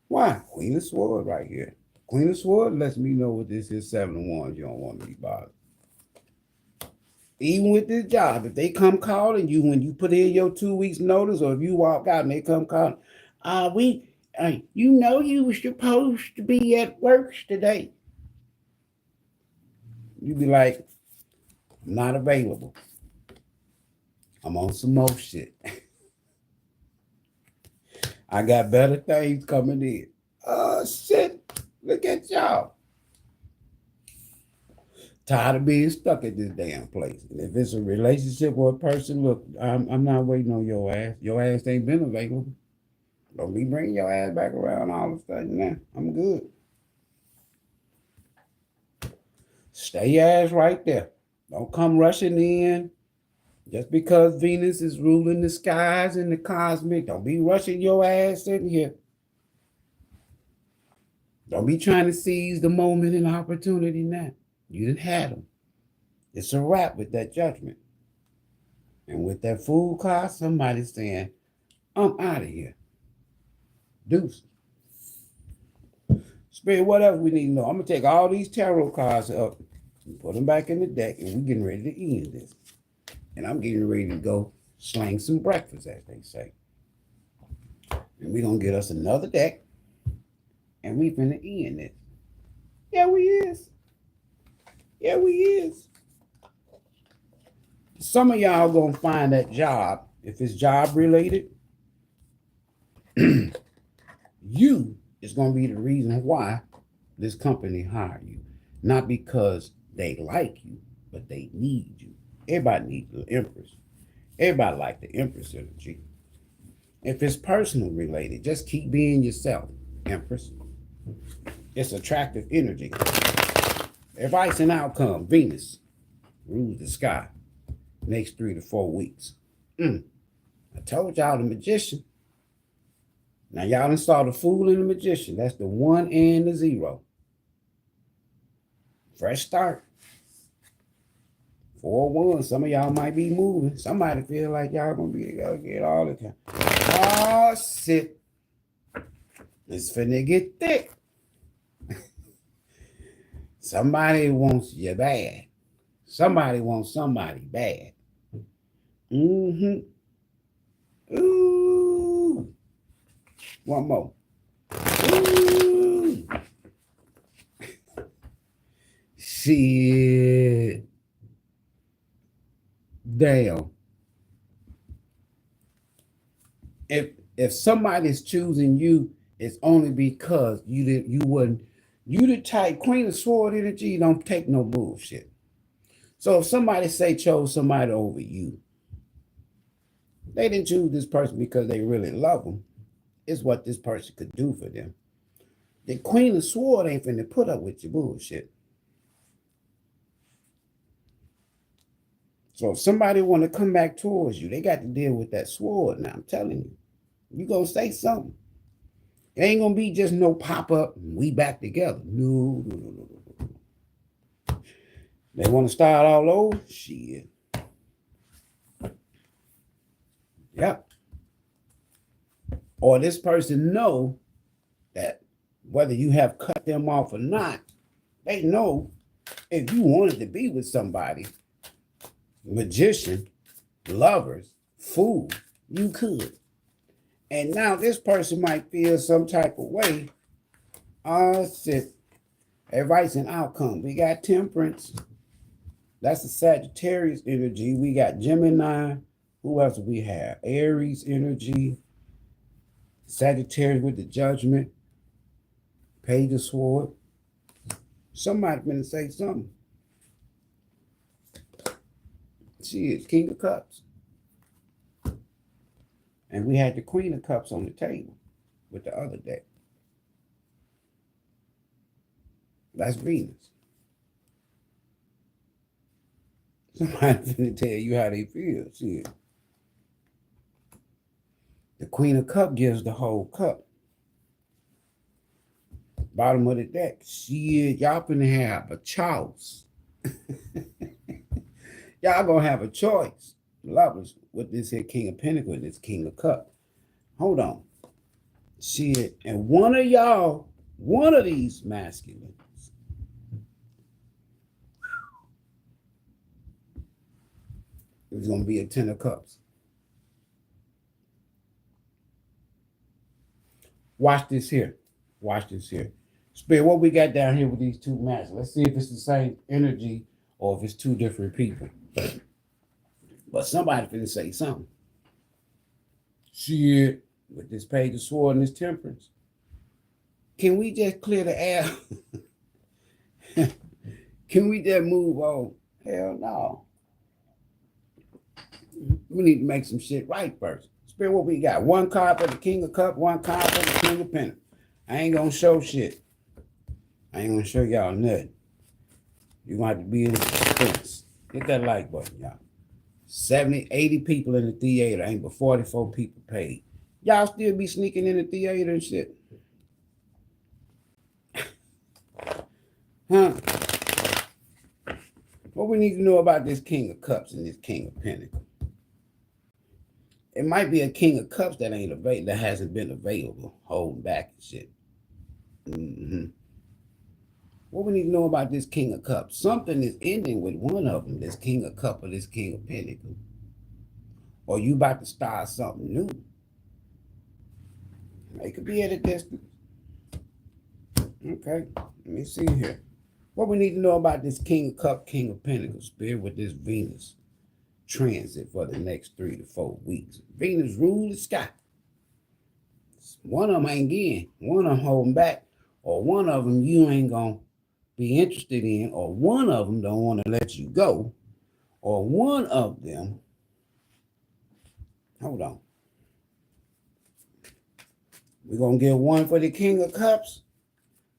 Why? Queen of Swords right here. Queen of Swords lets me know what this is. 7 of Wands. You don't want to be bothered. Even with this job, if they come calling you when you put in your 2 weeks notice, or if you walk out and they come calling, you know you were supposed to be at work today. You be like, I'm not available. I'm on some more shit. I got better things coming in. Oh, shit. Look at y'all. Tired of being stuck at this damn place. And if it's a relationship or a person, look, I'm not waiting on your ass. Your ass ain't been available. Don't be bringing your ass back around all of a sudden now. I'm good. Stay your ass right there. Don't come rushing in. Just because Venus is ruling the skies and the cosmic, don't be rushing your ass in here. Don't be trying to seize the moment and opportunity now. You didn't have them. It's a wrap with that judgment. And with that Fool card, somebody's saying, I'm out of here. Deuce. Spirit, what else we need to know? I'm going to take all these tarot cards up and put them back in the deck, and we're getting ready to end this. And I'm getting ready to go slang some breakfast, as they say. And we're going to get us another deck, and we finna end this. Yeah, we is. Yeah, we is. Some of y'all gonna find that job, if it's job related, you is gonna be the reason why this company hired you. Not because they like you, but they need you. Everybody needs the Empress. Everybody like the Empress energy. If it's personal related, just keep being yourself, Empress. It's attractive energy. Advice and outcome, Venus rules the sky next 3 to 4 weeks. I told y'all the magician. Now, y'all done saw the Fool and the Magician. That's the 1 and the 0. Fresh start. 4-1. Some of y'all might be moving. Somebody feel like y'all gonna be together again all the time. Oh, shit. It's finna get thick. Somebody wants you bad. Somebody wants somebody bad. Mm-hmm. Ooh. One more. Ooh. Shit. Damn. If somebody's choosing you, it's only because you wouldn't. You the type, Queen of Sword energy, don't take no bullshit. So if somebody say chose somebody over you, they didn't choose this person because they really love them. It's what this person could do for them. The Queen of Sword ain't finna put up with your bullshit. So if somebody want to come back towards you, they got to deal with that sword. Now I'm telling you, you gonna say something. It ain't gonna be just no pop up. We back together. No. They want to start all over. Shit. Yep. Or this person know that whether you have cut them off or not, they know if you wanted to be with somebody, magician, lovers, fool, you could. And now this person might feel some type of way. Advice and outcome. We got temperance. That's a Sagittarius energy. We got Gemini. Who else do we have? Aries energy. Sagittarius with the judgment. Page of Sword. Somebody gonna say something. She is King of Cups. And we had the Queen of Cups on the table with the other deck. That's Venus. Somebody's gonna tell you how they feel. See, the Queen of Cups gives the whole cup. Bottom of the deck. Shit, y'all gonna have a choice. Y'all gonna have a choice. Lovers with this here King of Pentacles and this King of Cups. Hold on. Shit, and one of y'all, one of these masculines, is gonna be a 10 of Cups. Watch this here. Watch this here. Spirit, what we got down here with these two masks? Let's see if it's the same energy or if it's two different people. But somebody finna say something. Shit, with this Page of Sword and this Temperance. Can we just clear the air? Can we just move on? Hell no. We need to make some shit right first. Spirit, what we got? One card for the King of Cups, one card for the King of Pentacles. I ain't gonna show shit. I ain't gonna show y'all nothing. You're gonna have to be in the suspense. Hit that like button, y'all. 70, 80 people in the theater, ain't but 44 people paid. Y'all still be sneaking in the theater and shit. Huh? What we need to know about this King of Cups and this King of Pentacles? It might be a King of Cups that ain't available, that hasn't been available, holding back and shit. Mm-hmm. What we need to know about this King of Cups? Something is ending with one of them, this King of Cups or this King of Pentacles. Or you about to start something new. It could be at a distance. Okay, let me see here. What we need to know about this King of Cups, King of Pentacles, Spirit, with this Venus transit for the next 3 to 4 weeks. Venus rules the sky. One of them ain't getting, one of them holding back, or one of them you ain't gonna be interested in, or one of them don't want to let you go, or one of them, hold on. We're gonna get one for the King of Cups,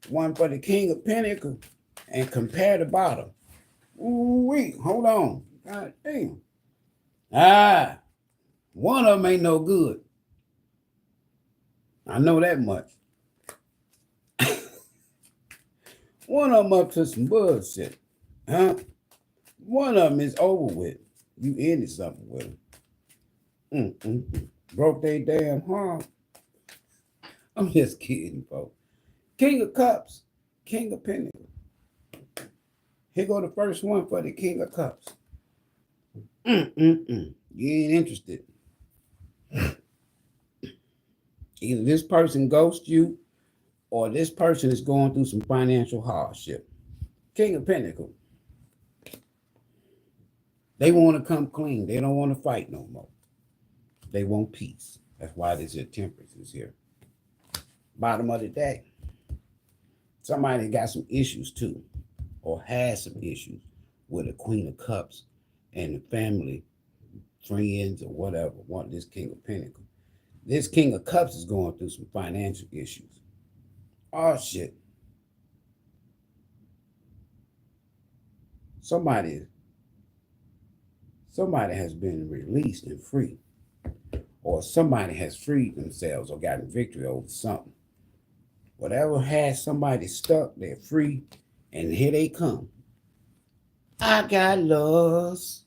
one for the King of Pentacles, and compare the bottom. Ooh, wait, hold on. God damn. One of them ain't no good. I know that much. One of them up to some bullshit. Huh? One of them is over with. You ended something with them. Broke they damn heart. I'm just kidding, folks. King of Cups, King of Pentacles. Here go the first one for the King of Cups. You ain't interested. Either this person ghosts you or this person is going through some financial hardship. King of Pentacles. They want to come clean. They don't want to fight no more. They want peace. That's why this here temperance is here. Bottom of the day. Somebody got some issues too, or has some issues with a Queen of Cups and the family, friends, or whatever want this King of Pentacles. This King of Cups is going through some financial issues. Oh shit. Somebody has been released and free, or somebody has freed themselves or gotten victory over something. Whatever has somebody stuck, they're free, and here they come. I got lost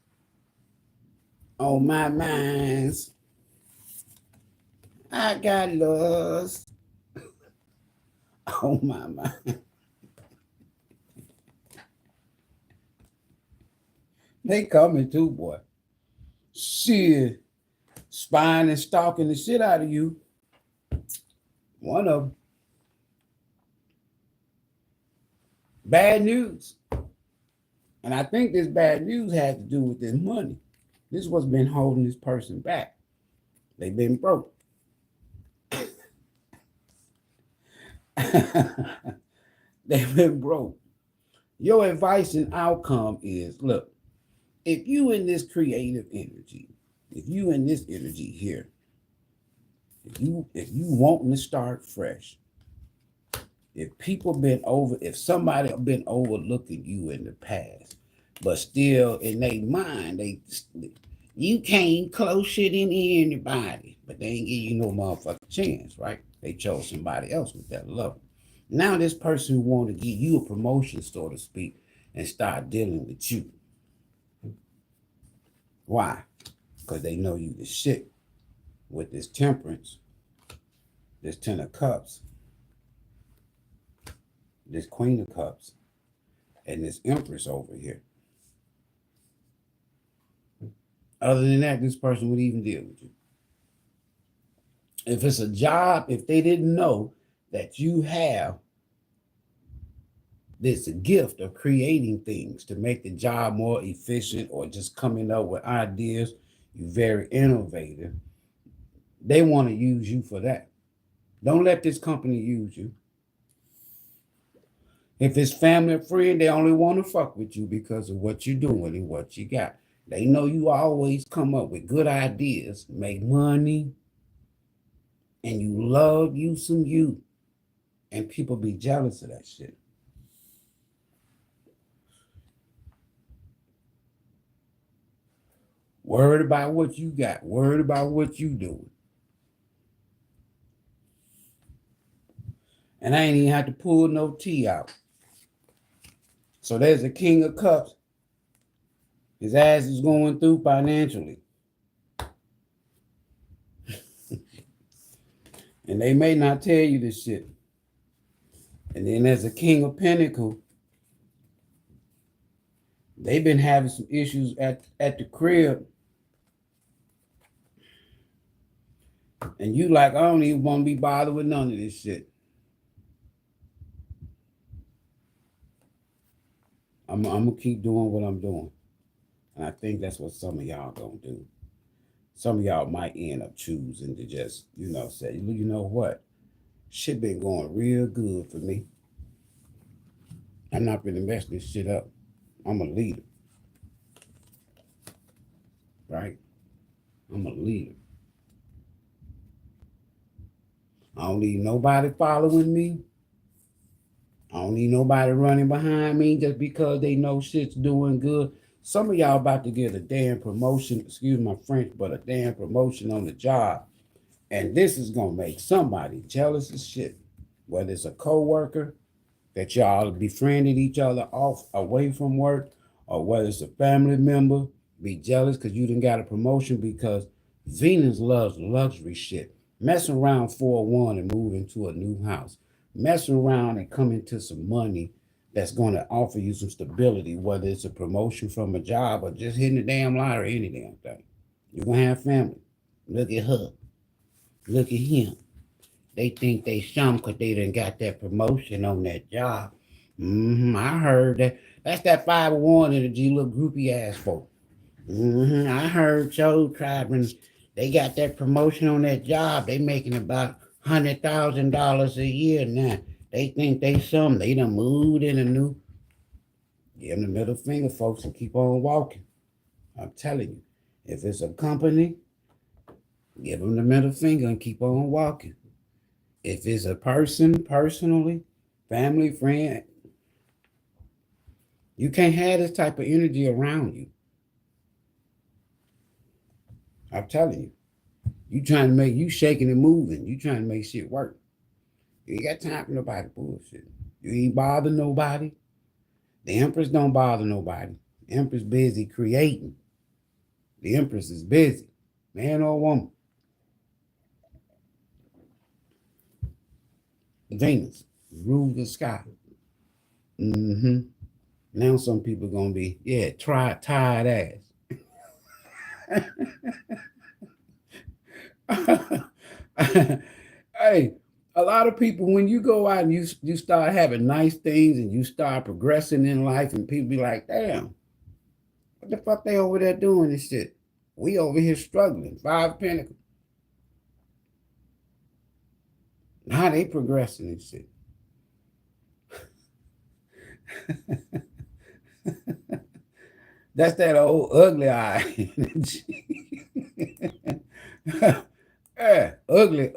on my minds. I got lost on my mind. They coming too, boy. Shit. Spying and stalking the shit out of you. One of them. Bad news. And I think this bad news has to do with this money. This is what's been holding this person back. They've been broke. They've been broke. Your advice and outcome is, look, if you in this creative energy, if you in this energy here, if you wanting to start fresh, if somebody been overlooking you in the past, but still in their mind, you came closer than anybody, but they ain't give you no motherfucking chance, right? They chose somebody else with that level. Now this person who want to give you a promotion, so to speak, and start dealing with you. Why? Because they know you the shit with this temperance, this 10 of cups, this Queen of Cups, and this Empress over here. Other than that, this person would even deal with you. If it's a job, if they didn't know that you have this gift of creating things to make the job more efficient or just coming up with ideas, you're very innovative, they want to use you for that. Don't let this company use you. If it's family or friend, they only want to fuck with you because of what you're doing and what you got. They know you always come up with good ideas, make money, and you love you some you. And people be jealous of that shit. Worried about what you got, worried about what you doing. And I ain't even have to pull no tea out. So there's a King of Cups. His ass is going through financially. And they may not tell you this shit. And then there's a King of Pentacles. They've been having some issues at the crib. And you like, I don't even want to be bothered with none of this shit. I'm going to keep doing what I'm doing. And I think that's what some of y'all going to do. Some of y'all might end up choosing to just, say, you know what? Shit been going real good for me. I'm not going to mess this shit up. I'm a leader. Right? I'm a leader. I don't need nobody following me. I don't need nobody running behind me just because they know shit's doing good. Some of y'all about to get a damn promotion, excuse my French, but a damn promotion on the job. And this is going to make somebody jealous as shit. Whether it's a coworker that y'all befriended each other off away from work, or whether it's a family member, be jealous because you didn't got a promotion because Venus loves luxury shit. Messing around 4-1 and move into a new house. Messing around and come into some money that's going to offer you some stability, whether it's a promotion from a job or just hitting the damn lottery, any damn thing. You're going to have family. Look at her. Look at him. They think they some because they done got that promotion on that job. I heard that. That's that 501 energy, little groupie ass folk. I heard SoulTribe and they got that promotion on that job. They making about $100,000 a year now. They think they some. They done moved in a new. Give them the middle finger, folks, and keep on walking. I'm telling you, if it's a company, give them the middle finger and keep on walking. If it's a person, personally, family, friend, you can't have this type of energy around you. I'm telling you. You trying to make, you shaking and moving. You trying to make shit work. You ain't got time for nobody bullshit. You ain't bother nobody. The Empress don't bother nobody. The Empress busy creating. The Empress is busy. Man or woman. Venus, rule the sky. Now some people gonna be, tired ass. Hey, a lot of people, when you go out and you start having nice things and you start progressing in life, and people be like, damn, what the fuck they over there doing this shit? We over here struggling. 5 Pentacles. How they progressing and shit? That's that old ugly eye energy. Yeah, ugly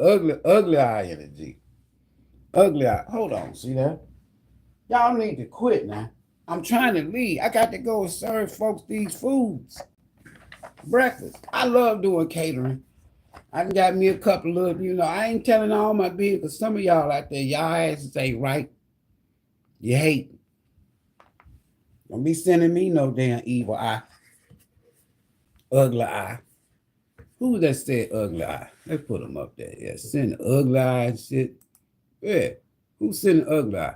eye energy. Ugly eye. Hold on, see that? Y'all need to quit now. I'm trying to leave. I got to go and serve folks these foods. Breakfast. I love doing catering. I got me a couple of, I ain't telling all my business because some of y'all out there, y'all asses ain't right. You hate. Don't be sending me no damn evil eye. Ugly eye. Who that said ugly eye? Let's put them up there. Yeah, send the ugly eye and shit. Yeah. Who sending ugly eye?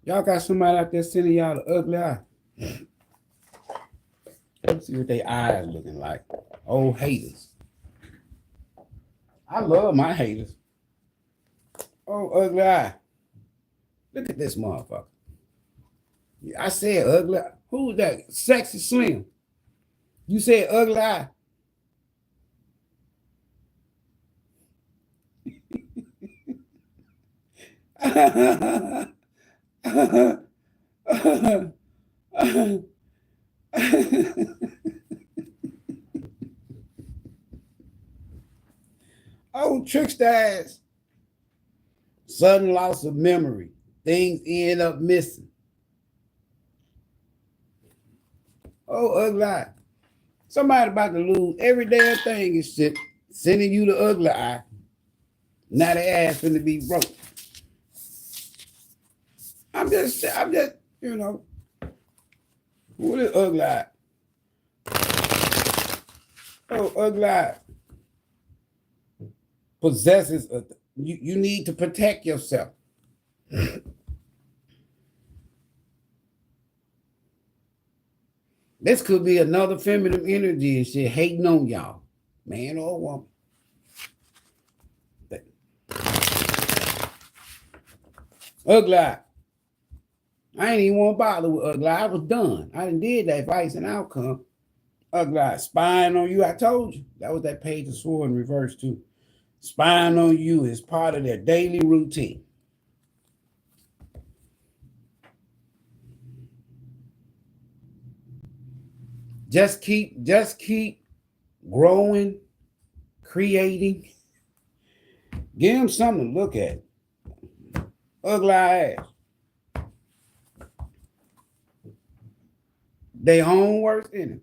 Y'all got somebody out there sending y'all the ugly eye. Let's see what their eyes looking like. Old haters. I love my haters. Oh, ugly eye. Look at this motherfucker. I said ugly eye. Who's that? Sexy Slim. You said ugly eye. Oh, trickster ass. Sudden loss of memory. Things end up missing. Oh, ugly eye. Somebody about to lose every damn thing and shit. Sending you the ugly eye. Now the ass finna be broke. I'm just, what is ugly eye? Oh, ugly eye. Possesses, you need to protect yourself. This could be another feminine energy and shit hating on y'all, man or woman. Ugly eye. I ain't even want to bother with ugly eye. I was done. I done did that advice and outcome. Ugly eye. Spying on you. I told you. That was that page of sword in reverse too. Spying on you is part of their daily routine. Just keep growing, creating. Give them something to look at. Ugly ass. They own worst enemy.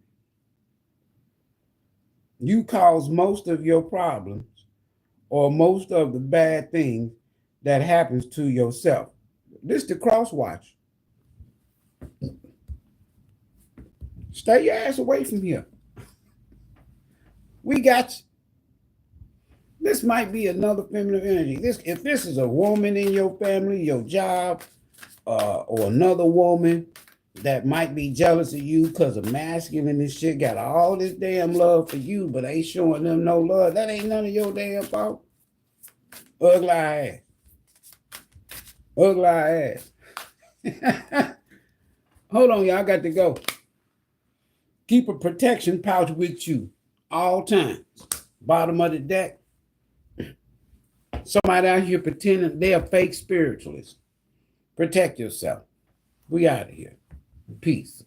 You cause most of your problems or most of the bad things that happens to yourself. This the cross watch. Stay your ass away from here. We got you. This might be another feminine energy. If this is a woman in your family, your job, or another woman that might be jealous of you because of masculine and this shit, got all this damn love for you, but ain't showing them no love. That ain't none of your damn fault. Ugly ass. Ugly ass. Hold on, y'all. I got to go. Keep a protection pouch with you all times. Bottom of the deck. Somebody out here pretending they're fake spiritualists. Protect yourself. We out of here. Peace.